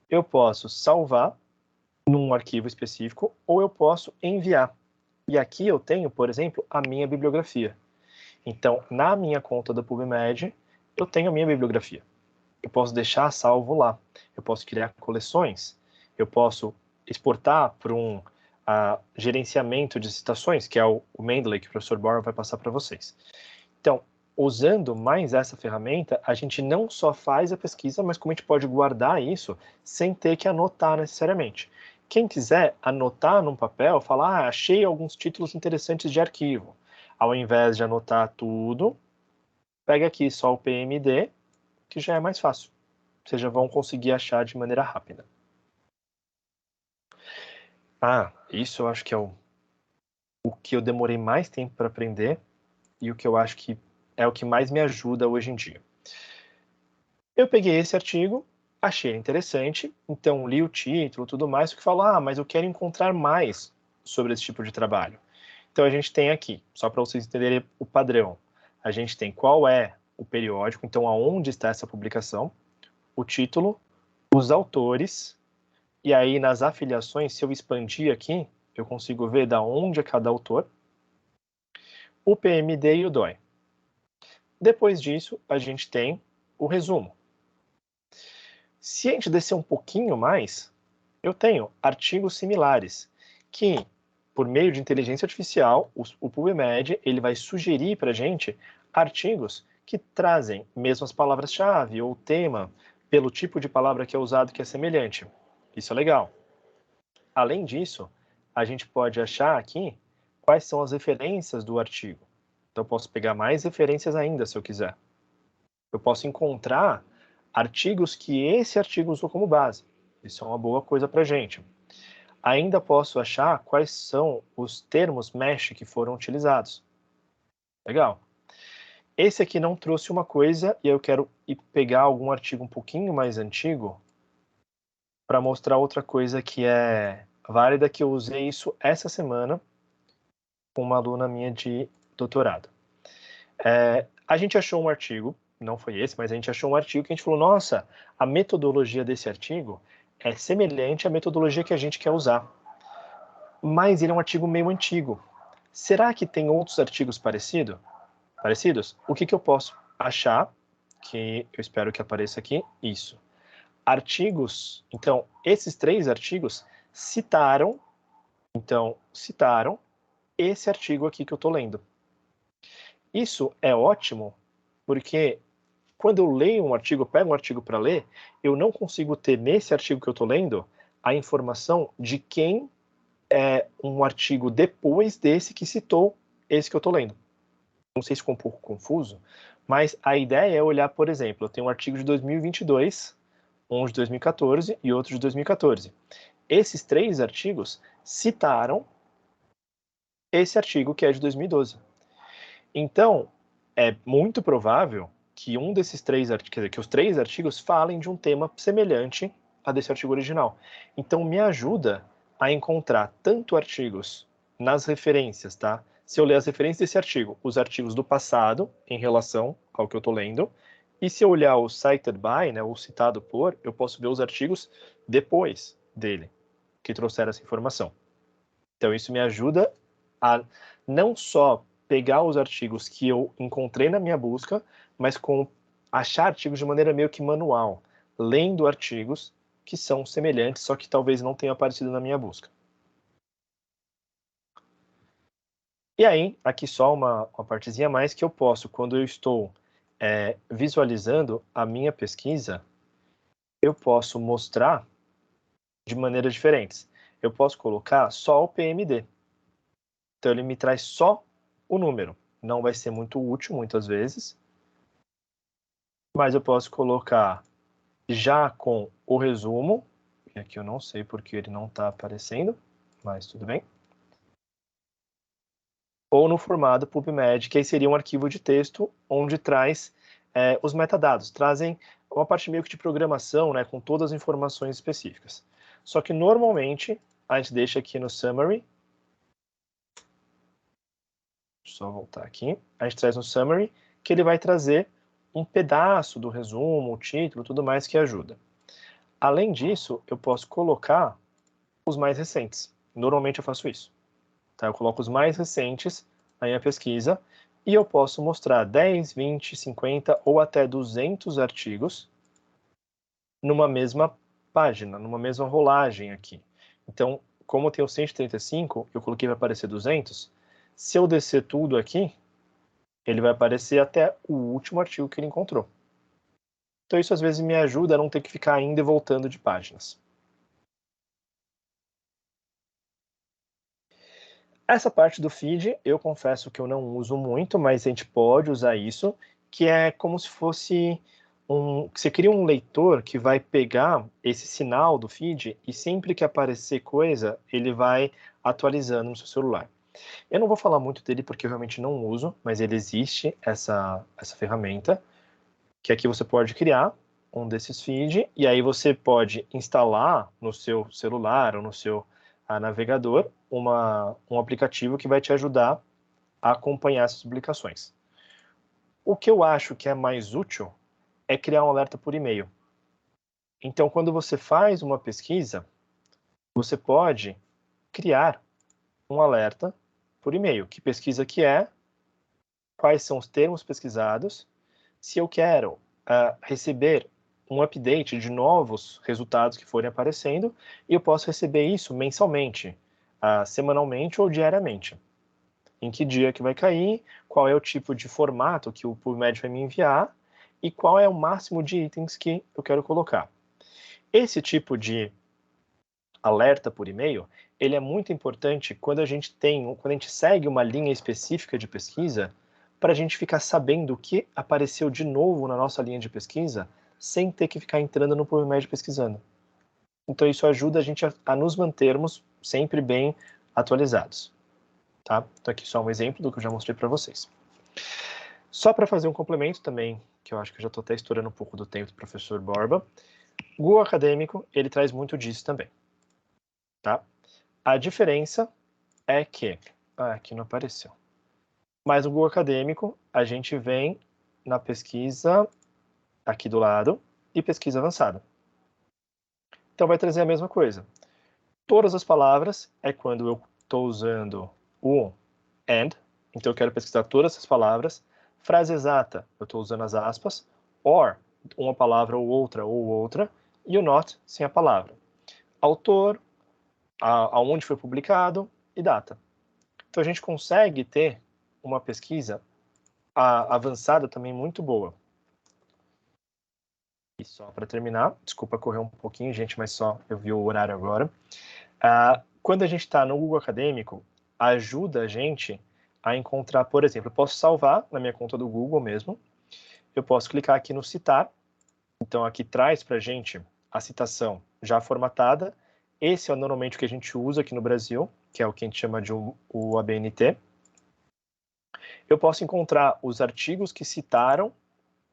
Eu posso salvar num arquivo específico, ou eu posso enviar. E aqui eu tenho, por exemplo, a minha bibliografia. Então, na minha conta da PubMed, eu tenho a minha bibliografia. Eu posso deixar salvo lá. Eu posso criar coleções. Eu posso exportar para um gerenciamento de citações, que é o Mendeley, que o professor Bauer vai passar para vocês. Então, usando mais essa ferramenta, a gente não só faz a pesquisa, mas como a gente pode guardar isso sem ter que anotar necessariamente. Quem quiser anotar num papel, falar, achei alguns títulos interessantes de arquivo. Ao invés de anotar tudo, pega aqui só o PMD, que já é mais fácil. Vocês já vão conseguir achar de maneira rápida. Isso eu acho que é o que eu demorei mais tempo para aprender e o que eu acho que é o que mais me ajuda hoje em dia. Eu peguei esse artigo, achei interessante, então li o título, tudo mais, que falo, mas eu quero encontrar mais sobre esse tipo de trabalho. Então a gente tem aqui, só para vocês entenderem o padrão, a gente tem qual é o periódico, então aonde está essa publicação, o título, os autores, e aí nas afiliações, se eu expandir aqui, eu consigo ver da onde é cada autor, o PMD e o DOI. Depois disso, a gente tem o resumo. Se a gente descer um pouquinho mais, eu tenho artigos similares, que, por meio de inteligência artificial, o PubMed ele vai sugerir para a gente artigos que trazem mesmas palavras-chave ou tema, pelo tipo de palavra que é usado que é semelhante. Isso é legal. Além disso, a gente pode achar aqui quais são as referências do artigo. Então, eu posso pegar mais referências ainda, se eu quiser. Eu posso encontrar artigos que esse artigo usou como base. Isso é uma boa coisa para a gente. Ainda posso achar quais são os termos mesh que foram utilizados. Legal. Esse aqui não trouxe uma coisa e eu quero ir pegar algum artigo um pouquinho mais antigo para mostrar outra coisa que é válida, que eu usei isso essa semana com uma aluna minha de doutorado. A gente achou um artigo, não foi esse, mas a gente achou um artigo que a gente falou, nossa, a metodologia desse artigo é semelhante à metodologia que a gente quer usar. Mas ele é um artigo meio antigo. Será que tem outros artigos parecidos? O que eu posso achar? Que eu espero que apareça aqui. Isso. Artigos. Então, esses 3 artigos citaram esse artigo aqui que eu estou lendo. Isso é ótimo, porque quando eu leio um artigo, eu pego um artigo para ler, eu não consigo ter nesse artigo que eu estou lendo a informação de quem é um artigo depois desse que citou esse que eu estou lendo. Não sei se ficou um pouco confuso, mas a ideia é olhar, por exemplo, eu tenho um artigo de 2022, um de 2014 e outro de 2014. Esses 3 artigos citaram esse artigo que é de 2012. Então, é muito provável que um desses 3 artigos, quer dizer, que os 3 artigos falem de um tema semelhante a desse artigo original. Então, me ajuda a encontrar tanto artigos nas referências, tá? Se eu ler as referências desse artigo, os artigos do passado em relação ao que eu estou lendo, e se eu olhar o cited by, né, o citado por, eu posso ver os artigos depois dele, que trouxeram essa informação. Então, isso me ajuda a não só pegar os artigos que eu encontrei na minha busca, mas com achar artigos de maneira meio que manual, lendo artigos que são semelhantes, só que talvez não tenham aparecido na minha busca. E aí, aqui só uma partezinha a mais que eu posso, quando eu estou visualizando a minha pesquisa, eu posso mostrar de maneiras diferentes. Eu posso colocar só o PMD. Então, ele me traz só o número. Não vai ser muito útil, muitas vezes. Mas eu posso colocar já com o resumo. E aqui eu não sei porque ele não está aparecendo, mas tudo bem. Ou no formato PubMed, que aí seria um arquivo de texto onde traz os metadados. Trazem uma parte meio que de programação, né, com todas as informações específicas. Só que normalmente a gente deixa aqui no Summary Só voltar aqui. A gente traz um summary, que ele vai trazer um pedaço do resumo, o título, tudo mais que ajuda. Além disso, eu posso colocar os mais recentes. Normalmente eu faço isso. Tá? Eu coloco os mais recentes na minha pesquisa e eu posso mostrar 10, 20, 50 ou até 200 artigos numa mesma página, numa mesma rolagem aqui. Então, como eu tenho 135, eu coloquei para aparecer 200. Se eu descer tudo aqui, ele vai aparecer até o último artigo que ele encontrou. Então, isso às vezes me ajuda a não ter que ficar indo e voltando de páginas. Essa parte do feed, eu confesso que eu não uso muito, mas a gente pode usar isso, que é como se fosse você cria um leitor que vai pegar esse sinal do feed e sempre que aparecer coisa, ele vai atualizando no seu celular. Eu não vou falar muito dele porque eu realmente não uso, mas ele existe, essa ferramenta, que aqui você pode criar um desses feed, e aí você pode instalar no seu celular ou no seu navegador um aplicativo que vai te ajudar a acompanhar essas publicações. O que eu acho que é mais útil é criar um alerta por e-mail. Então, quando você faz uma pesquisa, você pode criar um alerta por e-mail. Que pesquisa que é, quais são os termos pesquisados, se eu quero receber um update de novos resultados que forem aparecendo, e eu posso receber isso mensalmente, semanalmente ou diariamente. Em que dia que vai cair, qual é o tipo de formato que o PubMed vai me enviar e qual é o máximo de itens que eu quero colocar. Esse tipo de alerta por e-mail, ele é muito importante quando a gente segue uma linha específica de pesquisa, para a gente ficar sabendo o que apareceu de novo na nossa linha de pesquisa, sem ter que ficar entrando no PubMed pesquisando. Então isso ajuda a gente a nos mantermos sempre bem atualizados. Tá? Então aqui só um exemplo do que eu já mostrei para vocês. Só para fazer um complemento também, que eu acho que eu já estou até estourando um pouco do tempo do professor Borba, o Google Acadêmico, ele traz muito disso também. Tá? A diferença é que... aqui não apareceu. Mas no Google Acadêmico, a gente vem na pesquisa aqui do lado e pesquisa avançada. Então vai trazer a mesma coisa. Todas as palavras é quando eu estou usando o and, então eu quero pesquisar todas essas palavras. Frase exata, eu estou usando as aspas, or, uma palavra ou outra, e o not, sem a palavra. Autor, aonde foi publicado e data. Então a gente consegue ter uma pesquisa avançada também muito boa. E só para terminar, desculpa correr um pouquinho, gente, mas só eu vi o horário agora. Quando a gente está no Google Acadêmico, ajuda a gente a encontrar, por exemplo, eu posso salvar na minha conta do Google mesmo, eu posso clicar aqui no citar, então aqui traz para a gente a citação já formatada, esse é normalmente o que a gente usa aqui no Brasil, que é o que a gente chama de o ABNT. Eu posso encontrar os artigos que citaram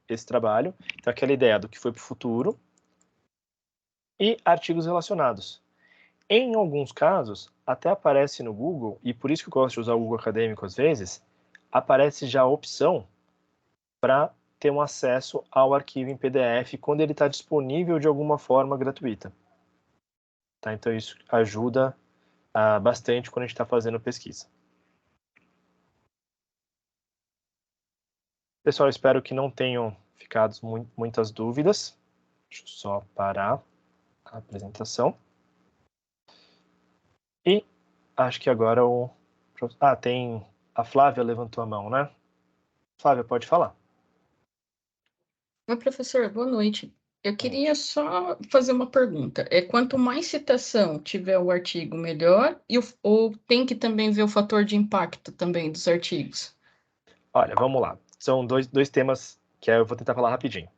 esse trabalho, então aquela ideia do que foi para o futuro, e artigos relacionados. Em alguns casos, até aparece no Google, e por isso que eu gosto de usar o Google Acadêmico às vezes, aparece já a opção para ter um acesso ao arquivo em PDF quando ele está disponível de alguma forma gratuita. Tá? Então isso ajuda bastante quando a gente está fazendo pesquisa. Pessoal, espero que não tenham ficado muitas dúvidas. Deixa eu só parar a apresentação. E acho que agora tem a Flávia levantou a mão, né? Flávia, pode falar. Oi, professor, boa noite. Eu queria só fazer uma pergunta. Quanto mais citação tiver o artigo, melhor? Ou tem que também ver o fator de impacto também dos artigos? Olha, vamos lá. São dois temas que eu vou tentar falar rapidinho.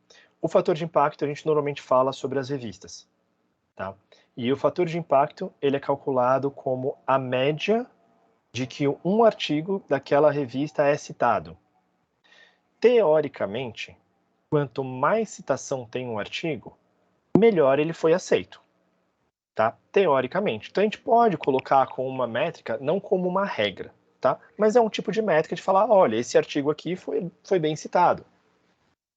O fator de impacto, a gente normalmente fala sobre as revistas. Tá? E o fator de impacto, ele é calculado como a média de que um artigo daquela revista é citado. Teoricamente, quanto mais citação tem um artigo, melhor ele foi aceito. Tá? Teoricamente. Então a gente pode colocar como uma métrica, não como uma regra. tá? Mas é um tipo de métrica de falar, olha, esse artigo aqui foi bem citado.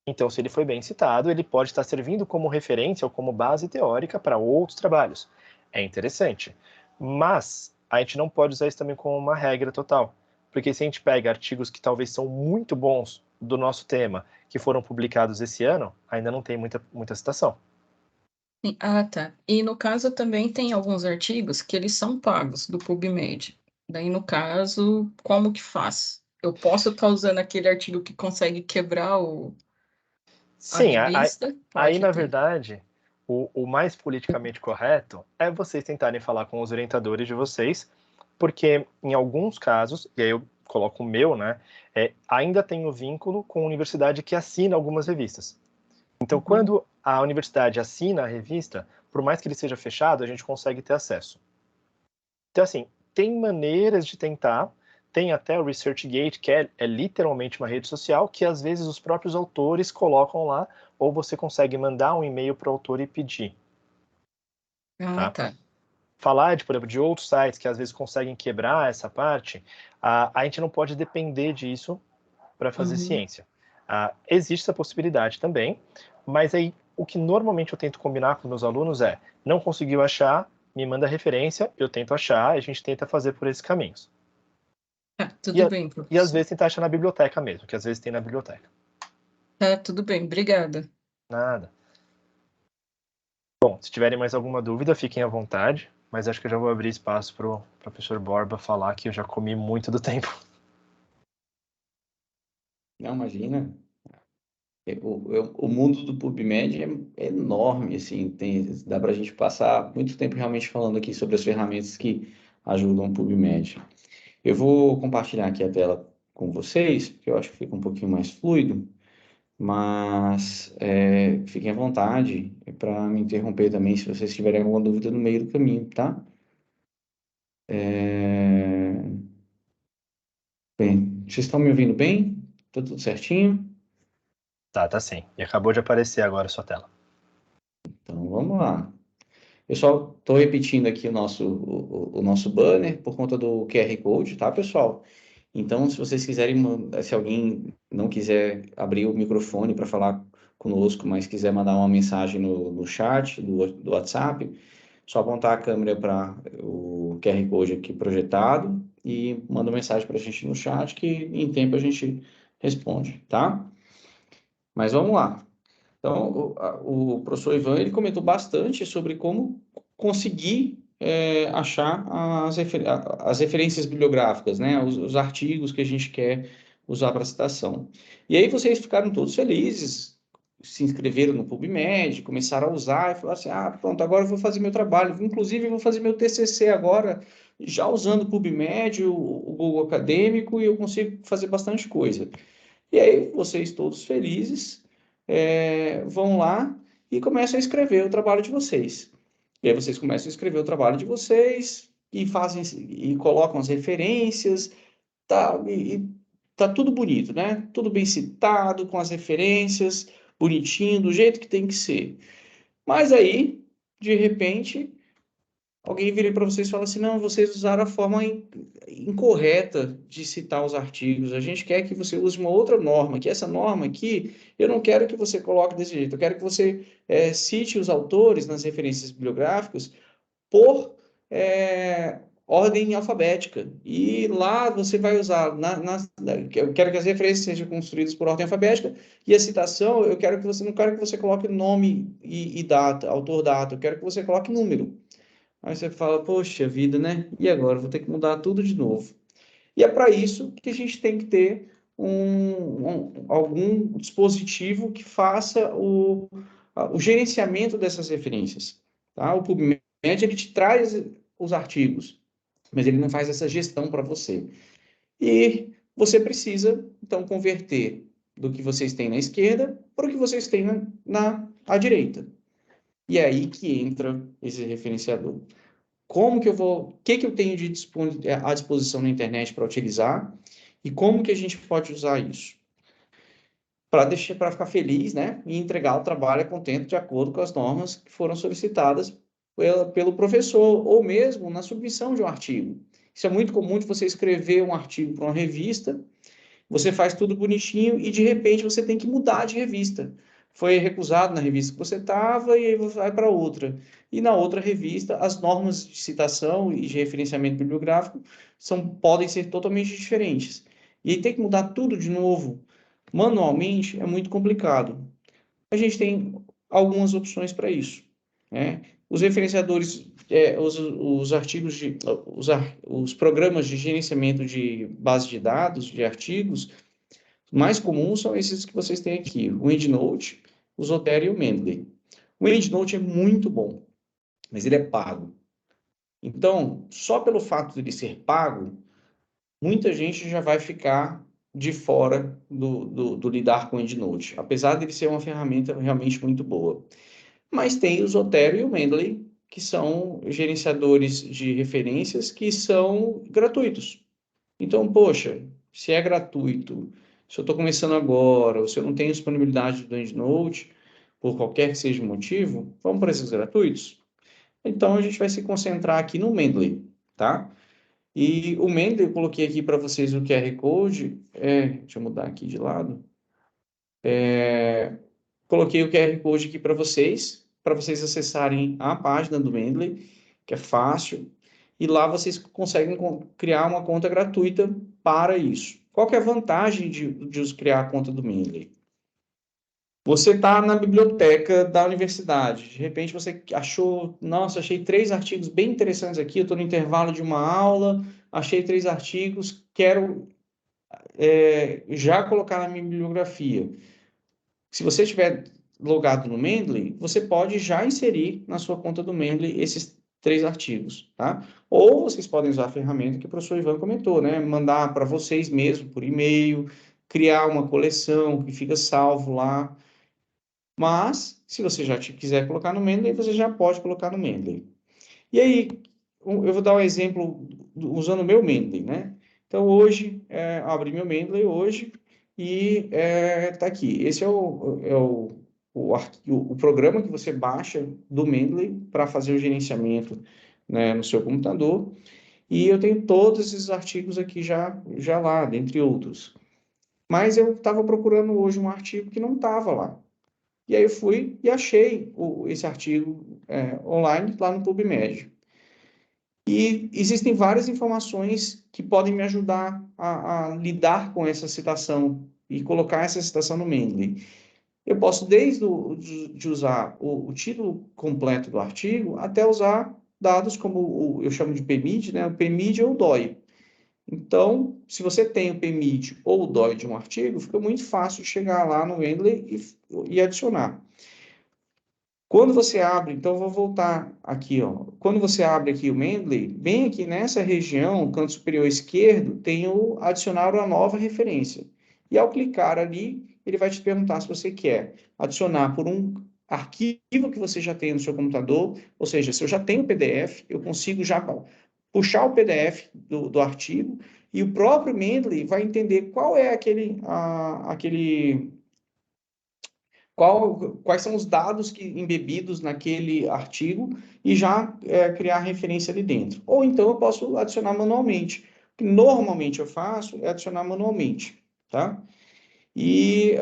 Então, se ele foi bem citado, ele pode estar servindo como referência ou como base teórica para outros trabalhos. É interessante. Mas a gente não pode usar isso também como uma regra total. Porque se a gente pega artigos que talvez são muito bons do nosso tema, que foram publicados esse ano, ainda não tem muita citação. Sim. Ah, tá. E no caso também tem alguns artigos que eles são pagos do PubMed. Daí, no caso, como que faz? Eu posso estar usando aquele artigo que consegue quebrar a Sim, revista? aí Pode na ter. verdade, o mais politicamente correto é vocês tentarem falar com os orientadores de vocês, porque em alguns casos, e aí eu coloco o meu, né, ainda tem o vínculo com a universidade que assina algumas revistas. Então, Uhum. quando a universidade assina a revista, por mais que ele seja fechado, a gente consegue ter acesso. Então, assim, tem maneiras de tentar, tem até o ResearchGate, que é literalmente uma rede social, que às vezes os próprios autores colocam lá, ou você consegue mandar um e-mail para o autor e pedir, Ah, tá? tá. Falar, por exemplo, de outros sites que às vezes conseguem quebrar essa parte, a gente não pode depender disso para fazer Uhum. ciência. Existe essa possibilidade também, mas aí o que normalmente eu tento combinar com meus alunos é, não conseguiu achar, me manda referência, eu tento achar, e a gente tenta fazer por esses caminhos. Tá, E, tudo bem, e às professor. vezes tentar achar na biblioteca mesmo, que às vezes tem na biblioteca. Tá, tudo bem. Obrigada. Nada. Bom, se tiverem mais alguma dúvida, fiquem à vontade, mas acho que eu já vou abrir espaço para o professor Borba falar que eu já comi muito do tempo. Não, imagina. O mundo do PubMed é enorme, assim, dá para a gente passar muito tempo realmente falando aqui sobre as ferramentas que ajudam o PubMed. Eu vou compartilhar aqui a tela com vocês, porque eu acho que fica um pouquinho mais fluido, mas fiquem à vontade para me interromper também se vocês tiverem alguma dúvida no meio do caminho, tá? Bem, vocês estão me ouvindo bem? Tá tudo certinho? Tá sim. E acabou de aparecer agora a sua tela. Então vamos lá. Eu só estou repetindo aqui o nosso banner por conta do QR Code, tá, pessoal? Então, se vocês quiserem, se alguém não quiser abrir o microfone para falar conosco, mas quiser mandar uma mensagem no chat do WhatsApp, só apontar a câmera para o QR Code aqui projetado e manda uma mensagem para a gente no chat que em tempo a gente responde, tá? Mas vamos lá. Então, o professor Ivan, ele comentou bastante sobre como conseguir achar as referências bibliográficas, né? Os artigos que a gente quer usar para citação. E aí vocês ficaram todos felizes, se inscreveram no PubMed, começaram a usar e falaram assim, pronto, agora eu vou fazer meu trabalho. Inclusive, eu vou fazer meu TCC agora, já usando o PubMed, o Google Acadêmico, e eu consigo fazer bastante coisa. E aí, vocês todos felizes, vão lá e começam a escrever o trabalho de vocês. E aí vocês começam a escrever o trabalho de vocês e fazem e colocam as referências, tá, e tá tudo bonito, né? Tudo bem citado, com as referências, bonitinho, do jeito que tem que ser. Mas aí, de repente, alguém vira para vocês e fala assim, não, vocês usaram a forma incorreta de citar os artigos. A gente quer que você use uma outra norma, que essa norma aqui, eu não quero que você coloque desse jeito, eu quero que você cite os autores nas referências bibliográficas por ordem alfabética. E lá você vai usar, eu quero que as referências sejam construídas por ordem alfabética, e a citação, não quero que você coloque nome e data, autor data, eu quero que você coloque número. Aí você fala, poxa vida, né? E agora? Vou ter que mudar tudo de novo. E é para isso que a gente tem que ter algum dispositivo que faça o gerenciamento dessas referências. Tá? O PubMed, ele te traz os artigos, mas ele não faz essa gestão para você. E você precisa, então, converter do que vocês têm na esquerda para o que vocês têm à direita. E é aí que entra esse referenciador. Como que eu vou, o que que eu tenho à disposição na internet para utilizar e como que a gente pode usar isso para ficar feliz, né, e entregar o trabalho a contento de acordo com as normas que foram solicitadas pelo professor ou mesmo na submissão de um artigo. Isso é muito comum de você escrever um artigo para uma revista, você faz tudo bonitinho e, de repente, você tem que mudar de revista. Foi recusado na revista que você estava e aí vai para outra. E na outra revista, as normas de citação e de referenciamento bibliográfico podem ser totalmente diferentes. E aí tem que mudar tudo de novo. Manualmente é muito complicado. A gente tem algumas opções para isso, né? Os referenciadores, os artigos os programas de gerenciamento de base de dados, de artigos, mais comuns são esses que vocês têm aqui, o EndNote, o Zotero e o Mendeley. O EndNote é muito bom, mas ele é pago. Então, só pelo fato de ele ser pago, muita gente já vai ficar de fora do lidar com o EndNote, apesar de ele ser uma ferramenta realmente muito boa. Mas tem o Zotero e o Mendeley, que são gerenciadores de referências que são gratuitos. Então, poxa, se é gratuito, se eu estou começando agora, ou se eu não tenho disponibilidade do EndNote, por qualquer que seja o motivo, vamos para esses gratuitos? Então, a gente vai se concentrar aqui no Mendeley, tá? E o Mendeley, eu coloquei aqui para vocês o QR Code, deixa eu mudar aqui de lado. Coloquei o QR Code aqui para vocês acessarem a página do Mendeley, que é fácil, e lá vocês conseguem criar uma conta gratuita para isso. Qual que é a vantagem de criar a conta do Mendeley? Você está na biblioteca da universidade, de repente você achou, nossa, achei 3 artigos bem interessantes aqui, eu estou no intervalo de uma aula, achei 3 artigos, quero já colocar na minha bibliografia. Se você estiver logado no Mendeley, você pode já inserir na sua conta do Mendeley esses 3 artigos, tá? Ou vocês podem usar a ferramenta que o professor Ivan comentou, né? Mandar para vocês mesmo por e-mail, criar uma coleção que fica salvo lá. Mas, se você já quiser colocar no Mendeley, você já pode colocar no Mendeley. E aí, eu vou dar um exemplo usando o meu Mendeley, né? Então, hoje, abri meu Mendeley hoje e está aqui. Esse é o programa que você baixa do Mendeley para fazer o gerenciamento, né, no seu computador. E eu tenho todos esses artigos aqui já lá, dentre outros. Mas eu estava procurando hoje um artigo que não estava lá. E aí eu fui e achei esse artigo online lá no PubMed. E existem várias informações que podem me ajudar a lidar com essa citação e colocar essa citação no Mendeley. Eu posso de usar o título completo do artigo até usar dados como eu chamo de PMID, né? O PMID ou o DOI. Então, se você tem o PMID ou o DOI de um artigo, fica muito fácil chegar lá no Mendeley e adicionar. Quando você abre, então vou voltar aqui, ó. Quando você abre aqui o Mendeley, bem aqui nessa região, canto superior esquerdo, tem o adicionar uma nova referência. E ao clicar ali, ele vai te perguntar se você quer adicionar por um arquivo que você já tem no seu computador, ou seja, se eu já tenho o PDF, eu consigo já puxar o PDF do artigo e o próprio Mendeley vai entender qual é quais são os dados embebidos naquele artigo e já criar a referência ali dentro. Ou então eu posso adicionar manualmente. O que normalmente eu faço é adicionar manualmente, tá? E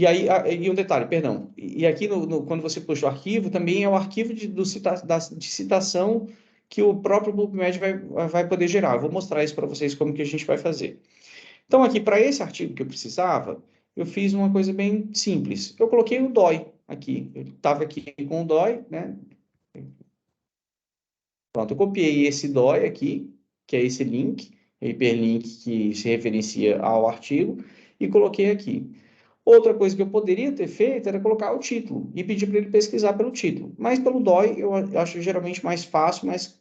aí, um detalhe, perdão. E aqui, quando você puxa o arquivo, também é o arquivo de citação que o próprio PubMed vai poder gerar. Eu vou mostrar isso para vocês como que a gente vai fazer. Então, aqui, para esse artigo que eu precisava, eu fiz uma coisa bem simples. Eu coloquei o DOI aqui. Eu estava aqui com o DOI, né? Pronto, eu copiei esse DOI aqui, que é esse link, hiperlink que se referencia ao artigo, e coloquei aqui. Outra coisa que eu poderia ter feito era colocar o título e pedir para ele pesquisar pelo título. Mas pelo DOI eu acho geralmente mais fácil, mas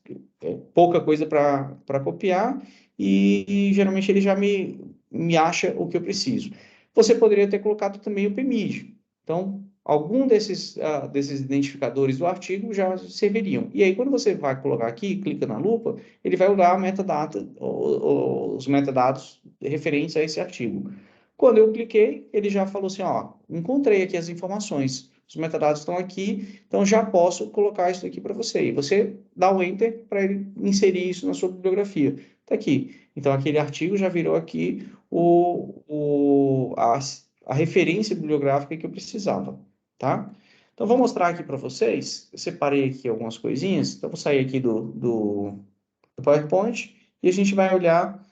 pouca coisa para copiar e geralmente ele já me acha o que eu preciso. Você poderia ter colocado também o PMID. Então, algum desses identificadores do artigo já serviriam. E aí, quando você vai colocar aqui, clica na lupa, ele vai olhar a metadata, os metadados referentes a esse artigo. Quando eu cliquei, ele já falou assim, ó, encontrei aqui as informações. os metadados estão aqui, então já posso colocar isso aqui para você. E você dá o Enter para ele inserir isso na sua bibliografia. Está aqui. Então, aquele artigo já virou aqui a referência bibliográfica que eu precisava, tá? Então, vou mostrar aqui para vocês. Eu separei aqui algumas coisinhas. Então, vou sair aqui do PowerPoint e a gente vai olhar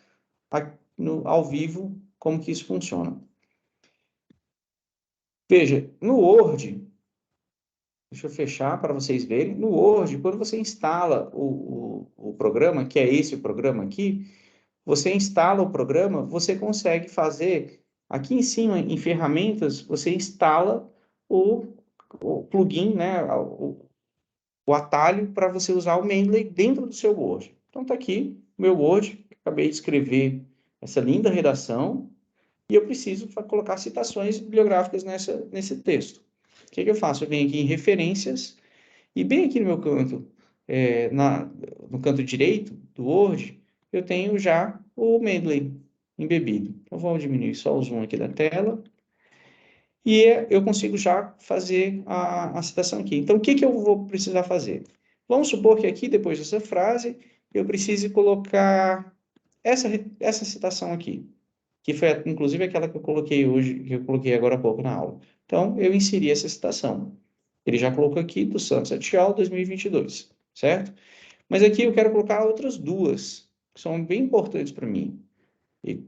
ao vivo como que isso funciona. Veja, no Word, deixa eu fechar para vocês verem. No Word, quando você instala o programa, que é esse o programa aqui, você instala o programa, você consegue fazer, aqui em cima, em ferramentas, você instala o plugin, né, o atalho para você usar o Mendeley dentro do seu Word. Então, está aqui o meu Word, acabei de escrever essa linda redação, e eu preciso colocar citações bibliográficas nesse texto. O que eu faço? Eu venho aqui em referências, e bem aqui no meu canto, no canto direito do Word, eu tenho já o Mendeley embebido. Então, vamos diminuir só o zoom aqui da tela. E eu consigo já fazer a citação aqui. Então, o que eu vou precisar fazer? Vamos supor que aqui, depois dessa frase, eu precise colocar essa citação aqui, que foi, inclusive, aquela que eu coloquei hoje, que eu coloquei agora há pouco na aula. Então, eu inseri essa citação. Ele já colocou aqui, do Santos et al., 2022, certo? Mas aqui eu quero colocar outras duas, que são bem importantes para mim. E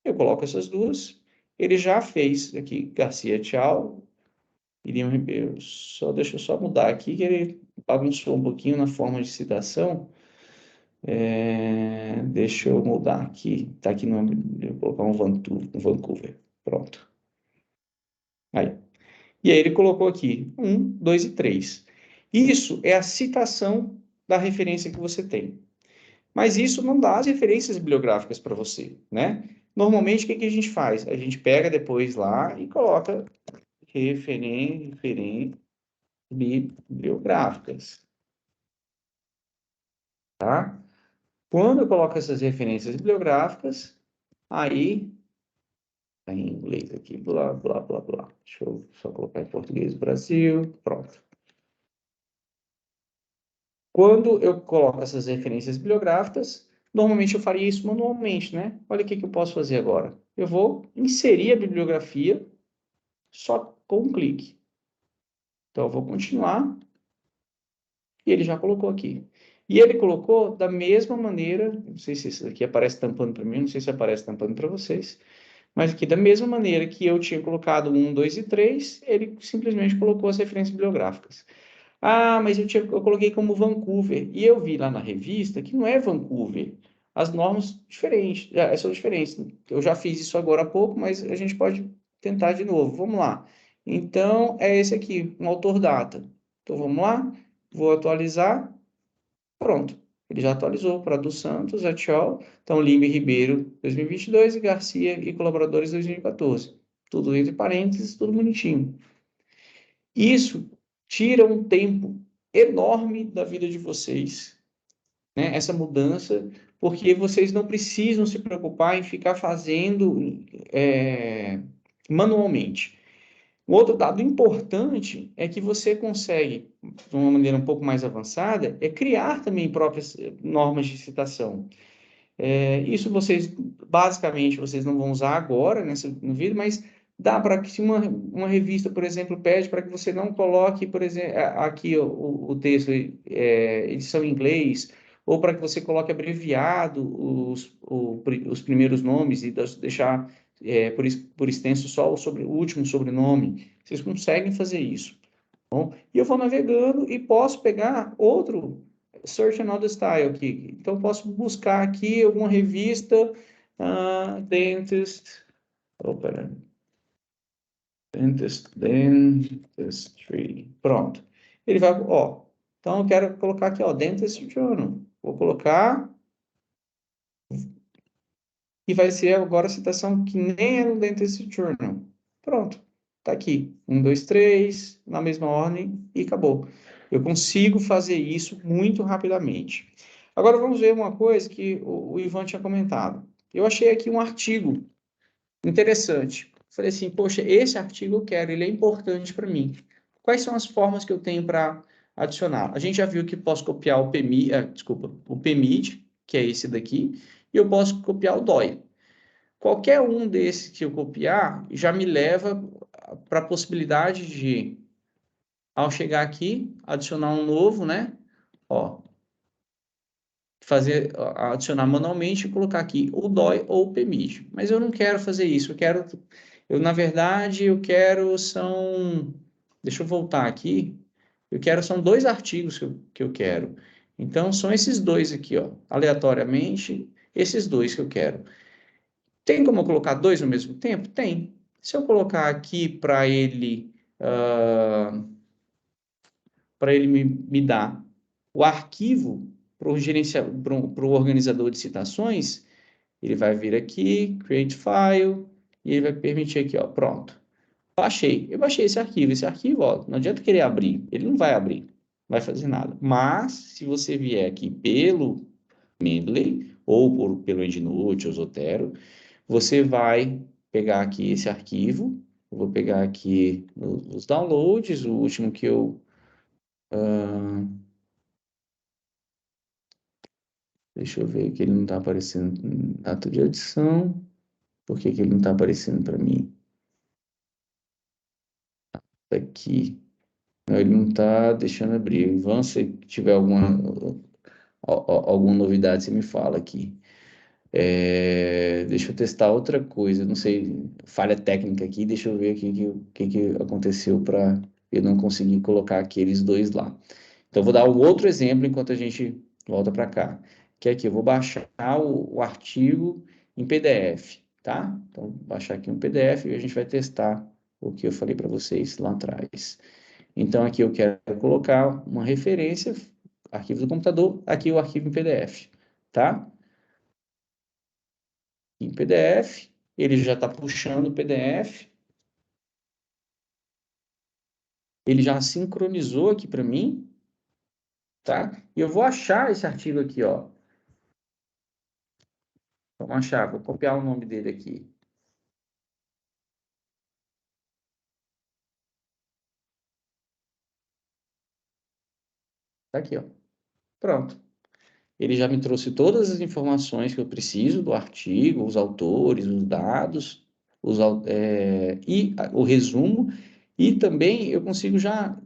eu coloco essas duas. Ele já fez aqui, Garcia et al., Iriam Ribeiro. Deixa eu só mudar aqui, que ele bagunçou um pouquinho na forma de citação. Deixa eu mudar aqui. Está aqui no. Eu vou colocar um Vancouver. Pronto. Aí. E aí ele colocou aqui 1, 2 e 3. Isso é a citação da referência que você tem. Mas isso não dá as referências bibliográficas para você, né? Normalmente, o que a gente faz? A gente pega depois lá e coloca referências bibliográficas, tá? Quando eu coloco essas referências bibliográficas, aí, tá em inglês aqui, blá, blá, blá, blá. Deixa eu só colocar em português Brasil, pronto. Quando eu coloco essas referências bibliográficas, normalmente eu faria isso manualmente, né? Olha o que eu posso fazer agora. Eu vou inserir a bibliografia só com um clique. Então, eu vou continuar. E ele já colocou aqui. E ele colocou da mesma maneira, não sei se isso aqui aparece tampando para mim, não sei se aparece tampando para vocês, mas aqui da mesma maneira que eu tinha colocado 1, 2 e 3, ele simplesmente colocou as referências bibliográficas. Ah, mas eu coloquei como Vancouver. E eu vi lá na revista que não é Vancouver. As normas são diferentes. Eu já fiz isso agora há pouco, mas a gente pode tentar de novo. Vamos lá. Então, é esse aqui, um autor data. Então, vamos lá. Vou atualizar. Pronto. Ele já atualizou para dos Santos, et al. Então, Lima e Ribeiro, 2022, e Garcia e colaboradores, 2014. Tudo entre parênteses, tudo bonitinho. Isso tira um tempo enorme da vida de vocês, né? Essa mudança, porque vocês não precisam se preocupar em ficar fazendo manualmente. Um outro dado importante é que você consegue, de uma maneira um pouco mais avançada, criar também próprias normas de citação. Isso basicamente, vocês não vão usar agora no vídeo, mas dá para que se uma revista, por exemplo, pede para que você não coloque, por exemplo, aqui o texto, edição em inglês, ou para que você coloque abreviado os primeiros nomes e deixar por extenso só o último sobrenome. Vocês conseguem fazer isso. Bom, e eu vou navegando e posso pegar outro Search Another Style aqui. Então, eu posso buscar aqui alguma revista Dentistry. Pronto. Ele vai, então eu quero colocar aqui, Dentist Journal. Vou colocar e vai ser agora a citação que nem é no Dentist Journal. Pronto. Tá aqui. 1, 2, 3, na mesma ordem e acabou. Eu consigo fazer isso muito rapidamente. Agora vamos ver uma coisa que o Ivan tinha comentado. Eu achei aqui um artigo interessante. Falei assim, poxa, esse artigo eu quero, ele é importante para mim. quais são as formas que eu tenho para adicionar? A gente já viu que posso copiar o PMID, o PMID, que é esse daqui, e eu posso copiar o DOI. Qualquer um desses que eu copiar já me leva para a possibilidade de, ao chegar aqui, adicionar um novo, né? Ó, adicionar manualmente e colocar aqui o DOI ou o PMID. Mas eu não quero fazer isso, na verdade, deixa eu voltar aqui, são 2 artigos que eu quero. Então, são esses 2 aqui, ó, aleatoriamente, esses 2 que eu quero. Tem como eu colocar 2 no mesmo tempo? Tem. Se eu colocar aqui para ele me dar o arquivo para o organizador de citações, ele vai vir aqui, Create File, e ele vai permitir aqui, ó, pronto. Eu baixei esse arquivo, ó, não adianta querer abrir, ele não vai abrir, não vai fazer nada. Mas, se você vier aqui pelo Mendeley, ou pelo EndNote, ou Zotero, você vai pegar aqui esse arquivo, eu vou pegar aqui os downloads, o último que eu... deixa eu ver que ele não está aparecendo data de adição. Por que ele não está aparecendo para mim? Aqui. Não, ele não está deixando abrir. Ivan, se tiver alguma novidade, você me fala aqui. Deixa eu testar outra coisa. Não sei, falha técnica aqui. Deixa eu ver o que aconteceu para eu não conseguir colocar aqueles 2 lá. Então, eu vou dar um outro exemplo enquanto a gente volta para cá. Que é aqui, eu vou baixar o artigo em PDF, tá? Então, vou baixar aqui um PDF e a gente vai testar o que eu falei para vocês lá atrás. Então, aqui eu quero colocar uma referência, arquivo do computador, aqui o arquivo em PDF, tá? Em PDF, ele já está puxando o PDF, ele já sincronizou aqui para mim, tá? E eu vou achar esse artigo aqui, ó. Vamos achar, vou copiar o nome dele aqui. Tá aqui, ó. Pronto. Ele já me trouxe todas as informações que eu preciso do artigo, os autores, os dados, e o resumo, e também eu consigo já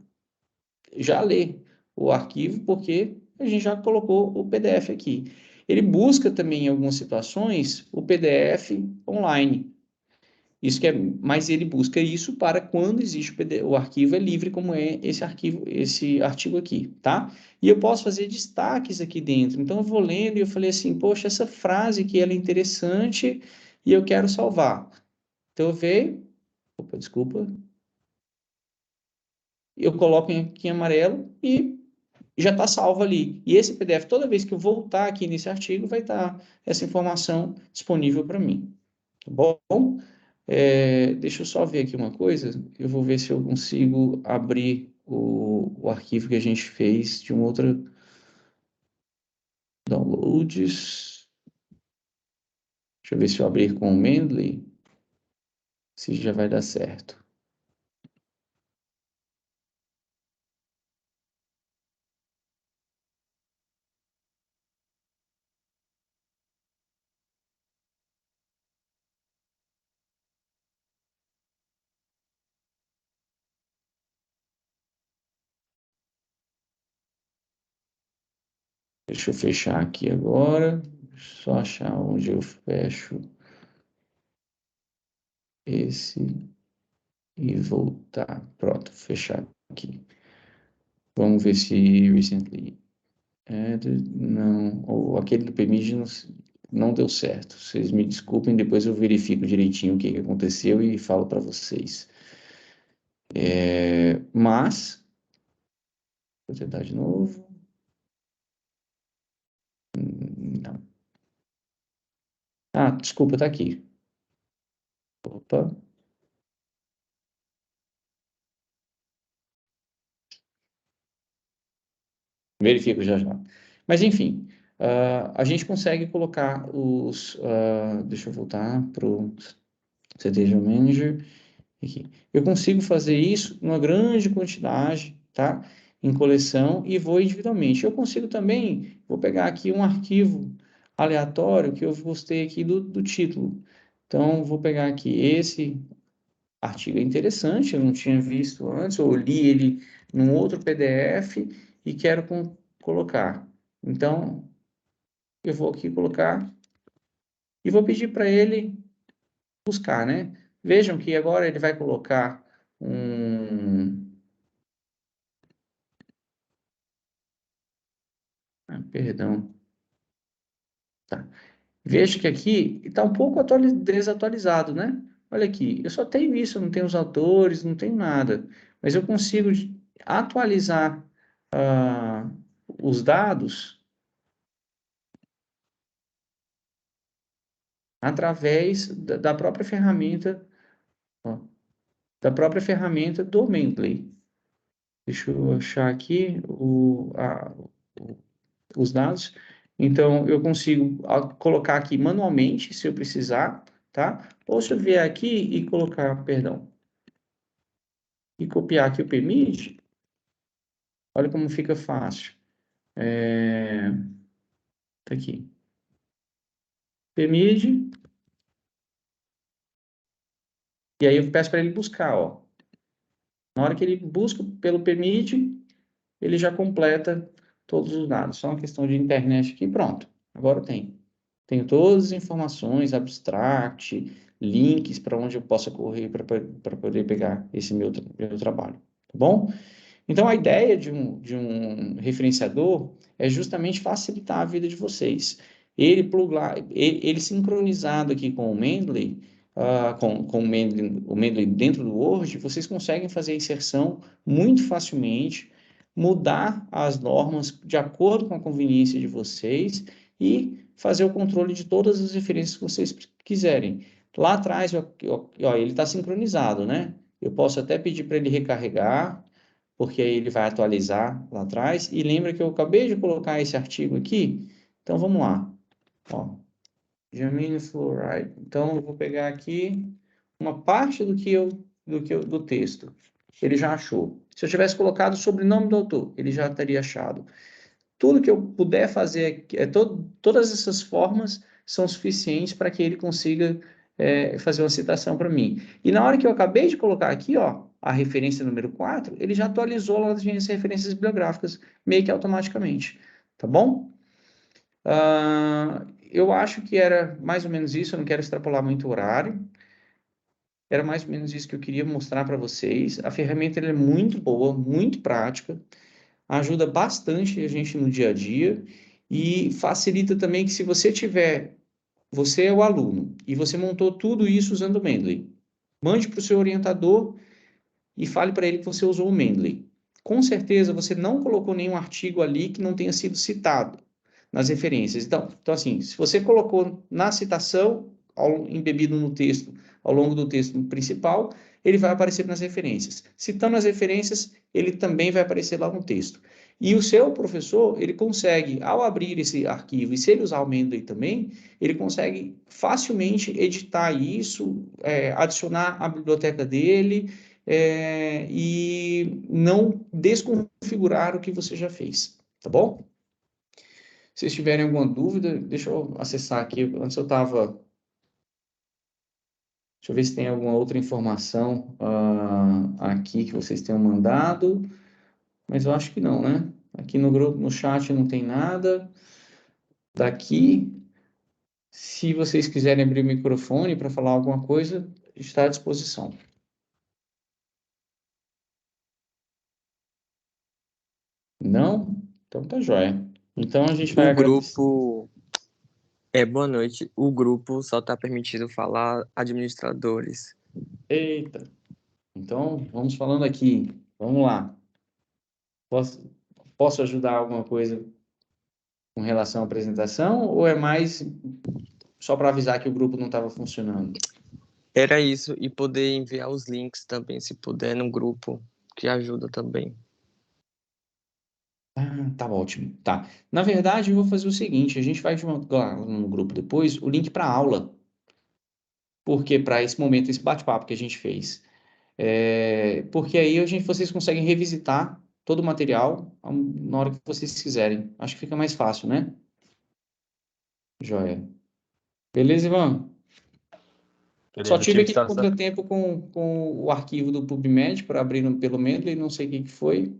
ler o arquivo, porque a gente já colocou o PDF aqui. Ele busca também, em algumas situações, o PDF online. Mas ele busca isso para quando existe o arquivo é livre, como é esse artigo aqui, tá? E eu posso fazer destaques aqui dentro. Então, eu vou lendo e eu falei assim, poxa, essa frase aqui ela é interessante e eu quero salvar. Então, eu venho, desculpa, eu coloco aqui em amarelo e já está salvo ali. E esse PDF, toda vez que eu voltar aqui nesse artigo, vai estar essa informação disponível para mim. Tá bom? Deixa eu só ver aqui uma coisa. Eu vou ver se eu consigo abrir o arquivo que a gente fez de um outro downloads. Deixa eu ver se eu abrir com o Mendeley, se já vai dar certo. Deixa eu fechar aqui agora. Só achar onde eu fecho esse e voltar. Pronto, fechar aqui. Vamos ver se recently added. Não, ou aquele do PMID não deu certo. Vocês me desculpem, depois eu verifico direitinho o que aconteceu e falo para vocês. Mas, vou tentar de novo. Não. Ah, desculpa, tá aqui. Opa. Verifico já já. Mas, enfim, a gente consegue colocar deixa eu voltar para o CTG Manager Aqui. Eu consigo fazer isso numa grande quantidade, tá? Em coleção e vou individualmente. Eu consigo também, vou pegar aqui um arquivo aleatório que eu gostei aqui do título. Então, vou pegar aqui esse artigo é interessante, eu não tinha visto antes, ou li ele num outro PDF e quero colocar. Então, eu vou aqui colocar e vou pedir para ele buscar, né? Vejam que agora ele vai colocar um... perdão. Tá. Veja que aqui está um pouco desatualizado, né? Olha aqui, eu só tenho isso, eu não tenho os autores, não tenho nada. Mas eu consigo atualizar os dados através da própria ferramenta, ó, da própria ferramenta do Mendeley. Deixa eu achar aqui os dados. Então, eu consigo colocar aqui manualmente, se eu precisar, tá? Ou se eu vier aqui e colocar, perdão, e copiar aqui o permit, olha como fica fácil. Tá aqui. Permit, e aí eu peço para ele buscar, ó. Na hora que ele busca pelo permit, ele já completa todos os dados. Só uma questão de internet aqui, pronto. Agora eu tenho. Tenho todas as informações, abstract, links para onde eu possa correr para poder pegar esse meu trabalho. Tá bom? Então, a ideia de um referenciador é justamente facilitar a vida de vocês. Ele sincronizado aqui com o Mendeley, com o Mendeley dentro do Word, vocês conseguem fazer a inserção muito facilmente, mudar as normas de acordo com a conveniência de vocês e fazer o controle de todas as referências que vocês quiserem. Lá atrás, ó, ele está sincronizado, né? Eu posso até pedir para ele recarregar, porque aí ele vai atualizar lá atrás. E lembra que eu acabei de colocar esse artigo aqui? Então, vamos lá. Ó, germínio fluoride. Então, eu vou pegar aqui uma parte do texto. Ele já achou. Se eu tivesse colocado o sobrenome do autor, ele já teria achado. Tudo que eu puder fazer, todas essas formas são suficientes para que ele consiga fazer uma citação para mim. E na hora que eu acabei de colocar aqui, ó, a referência número 4, ele já atualizou lá as minhas referências bibliográficas, meio que automaticamente. Tá bom? Eu acho que era mais ou menos isso, eu não quero extrapolar muito o horário. Era mais ou menos isso que eu queria mostrar para vocês. A ferramenta é muito boa, muito prática, ajuda bastante a gente no dia a dia e facilita também que se você é o aluno e você montou tudo isso usando o Mendeley, mande para o seu orientador e fale para ele que você usou o Mendeley. Com certeza você não colocou nenhum artigo ali que não tenha sido citado nas referências. Então assim, se você colocou na citação, embebido no texto, ao longo do texto principal, ele vai aparecer nas referências. Citando as referências, ele também vai aparecer lá no texto. E o seu professor, ele consegue, ao abrir esse arquivo, e se ele usar o Mendeley também, ele consegue facilmente editar isso, adicionar a biblioteca dele, e não desconfigurar o que você já fez, tá bom? Se vocês tiverem alguma dúvida, deixa eu acessar aqui. Antes eu estava... Deixa eu ver se tem alguma outra informação aqui que vocês tenham mandado. Mas eu acho que não, né? Aqui no grupo, no chat não tem nada. Daqui, se vocês quiserem abrir o microfone para falar alguma coisa, está à disposição. Não? Então tá jóia. Então a gente vai agradecer. Boa noite. O grupo só está permitido falar administradores. Eita. Então, vamos falando aqui. Vamos lá. Posso ajudar alguma coisa com relação à apresentação ou é mais só para avisar que o grupo não estava funcionando? Era isso, e poder enviar os links também, se puder, no grupo, que ajuda também. Tá ótimo. Tá. Na verdade, eu vou fazer o seguinte, a gente vai jogar no grupo depois o link para a aula. Porque para esse momento, esse bate-papo que a gente fez. Porque aí vocês conseguem revisitar todo o material na hora que vocês quiserem. Acho que fica mais fácil, né? Joia. Beleza, Ivan? Só Beleza, tive tive que aquele estar. contratempo com o arquivo do PubMed para abrir pelo Mendeley, não sei o que foi,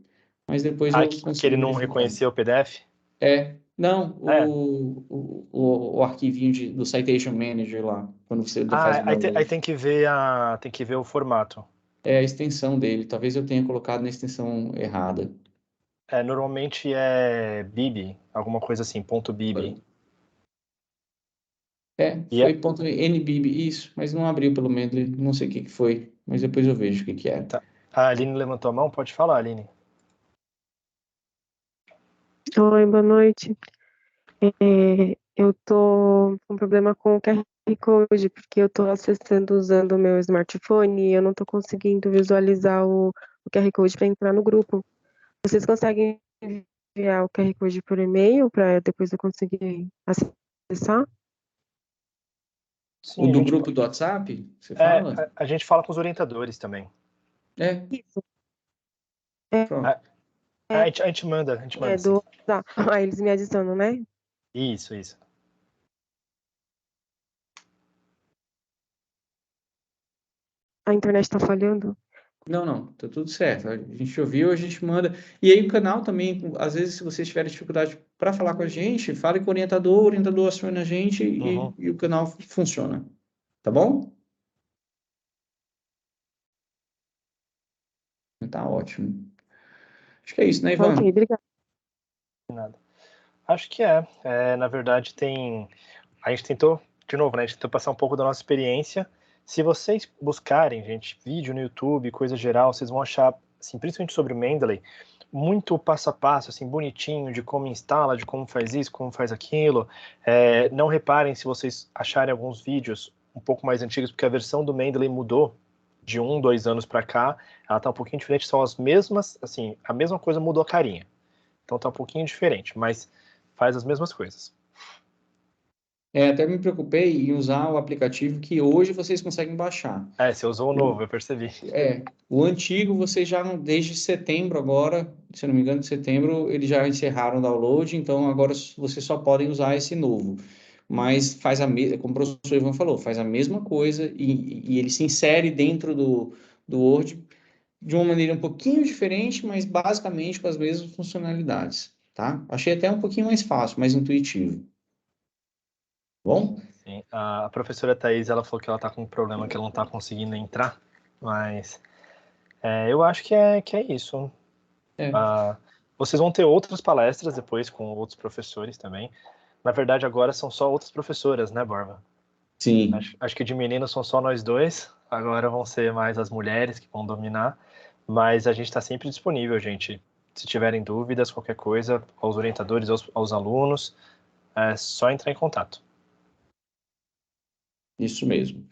mas depois Ah, eu que ele consegui não verificar. reconheceu o PDF? Não, É. o arquivinho do Citation Manager lá, quando você faz o Aí download. tem que ver o formato. É a extensão dele, talvez eu tenha colocado na extensão errada. Normalmente é .bib, alguma coisa assim, .bib. E Foi ponto .nbib, isso, mas não abriu pelo Mendeley, não sei o que foi, mas depois eu vejo o que é. tá. A Aline levantou a mão, pode falar, Aline. Oi, boa noite. Eu tô com problema com o QR Code, porque eu tô acessando usando o meu smartphone e eu não tô conseguindo visualizar o QR Code para entrar no grupo. Vocês conseguem enviar o QR Code por e-mail para depois eu conseguir acessar? O Sim, do grupo do WhatsApp, você é, fala? a gente fala com os orientadores também. Isso. É, A, é, a gente manda sim. tá. Aí eles me adicionam, né? Isso. A internet tá falhando? Não, tá tudo certo. A gente ouviu, a gente manda. E aí o canal também, às vezes, se vocês tiverem dificuldade para falar com a gente, fale com o orientador aciona a gente Uhum. e o canal funciona. Tá bom? Tá ótimo. Acho que é isso, né, Ok, Ivan? obrigada. Nada. Acho que na verdade a gente tentou, de novo, né, a gente tentou passar um pouco da nossa experiência. Se vocês buscarem, gente, vídeo no YouTube, coisa geral, vocês vão achar, assim, principalmente sobre o Mendeley, muito passo a passo, assim, bonitinho, de como instala, de como faz isso, como faz aquilo. Não reparem se vocês acharem alguns vídeos um pouco mais antigos, porque a versão do Mendeley mudou de 2 anos para cá, ela tá um pouquinho diferente, são as mesmas, assim, a mesma coisa, mudou a carinha. Então tá um pouquinho diferente, mas faz as mesmas coisas. Até me preocupei em usar o aplicativo que hoje vocês conseguem baixar. Você usou o novo, eu percebi. O antigo vocês já, desde setembro agora, se eu não me engano, de setembro, eles já encerraram o download, então agora vocês só podem usar esse novo. Mas faz como o professor Ivan falou, faz a mesma coisa e ele se insere dentro do Word de uma maneira um pouquinho diferente, mas basicamente com as mesmas funcionalidades, tá? Achei até um pouquinho mais fácil, mais intuitivo. Bom? Sim, a professora Thais, ela falou que ela tá com um problema que ela não tá conseguindo entrar, mas eu acho que é isso. Vocês vão ter outras palestras depois com outros professores também. Na verdade, agora são só outras professoras, né, Borba? Sim. Acho que de meninos são só nós dois, agora vão ser mais as mulheres que vão dominar, mas a gente está sempre disponível, gente. Se tiverem dúvidas, qualquer coisa, aos orientadores, aos alunos, é só entrar em contato. Isso mesmo.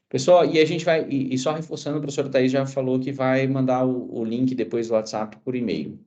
Pessoal, e a gente vai, e só reforçando, a professora Thais já falou que vai mandar o link depois do WhatsApp por e-mail,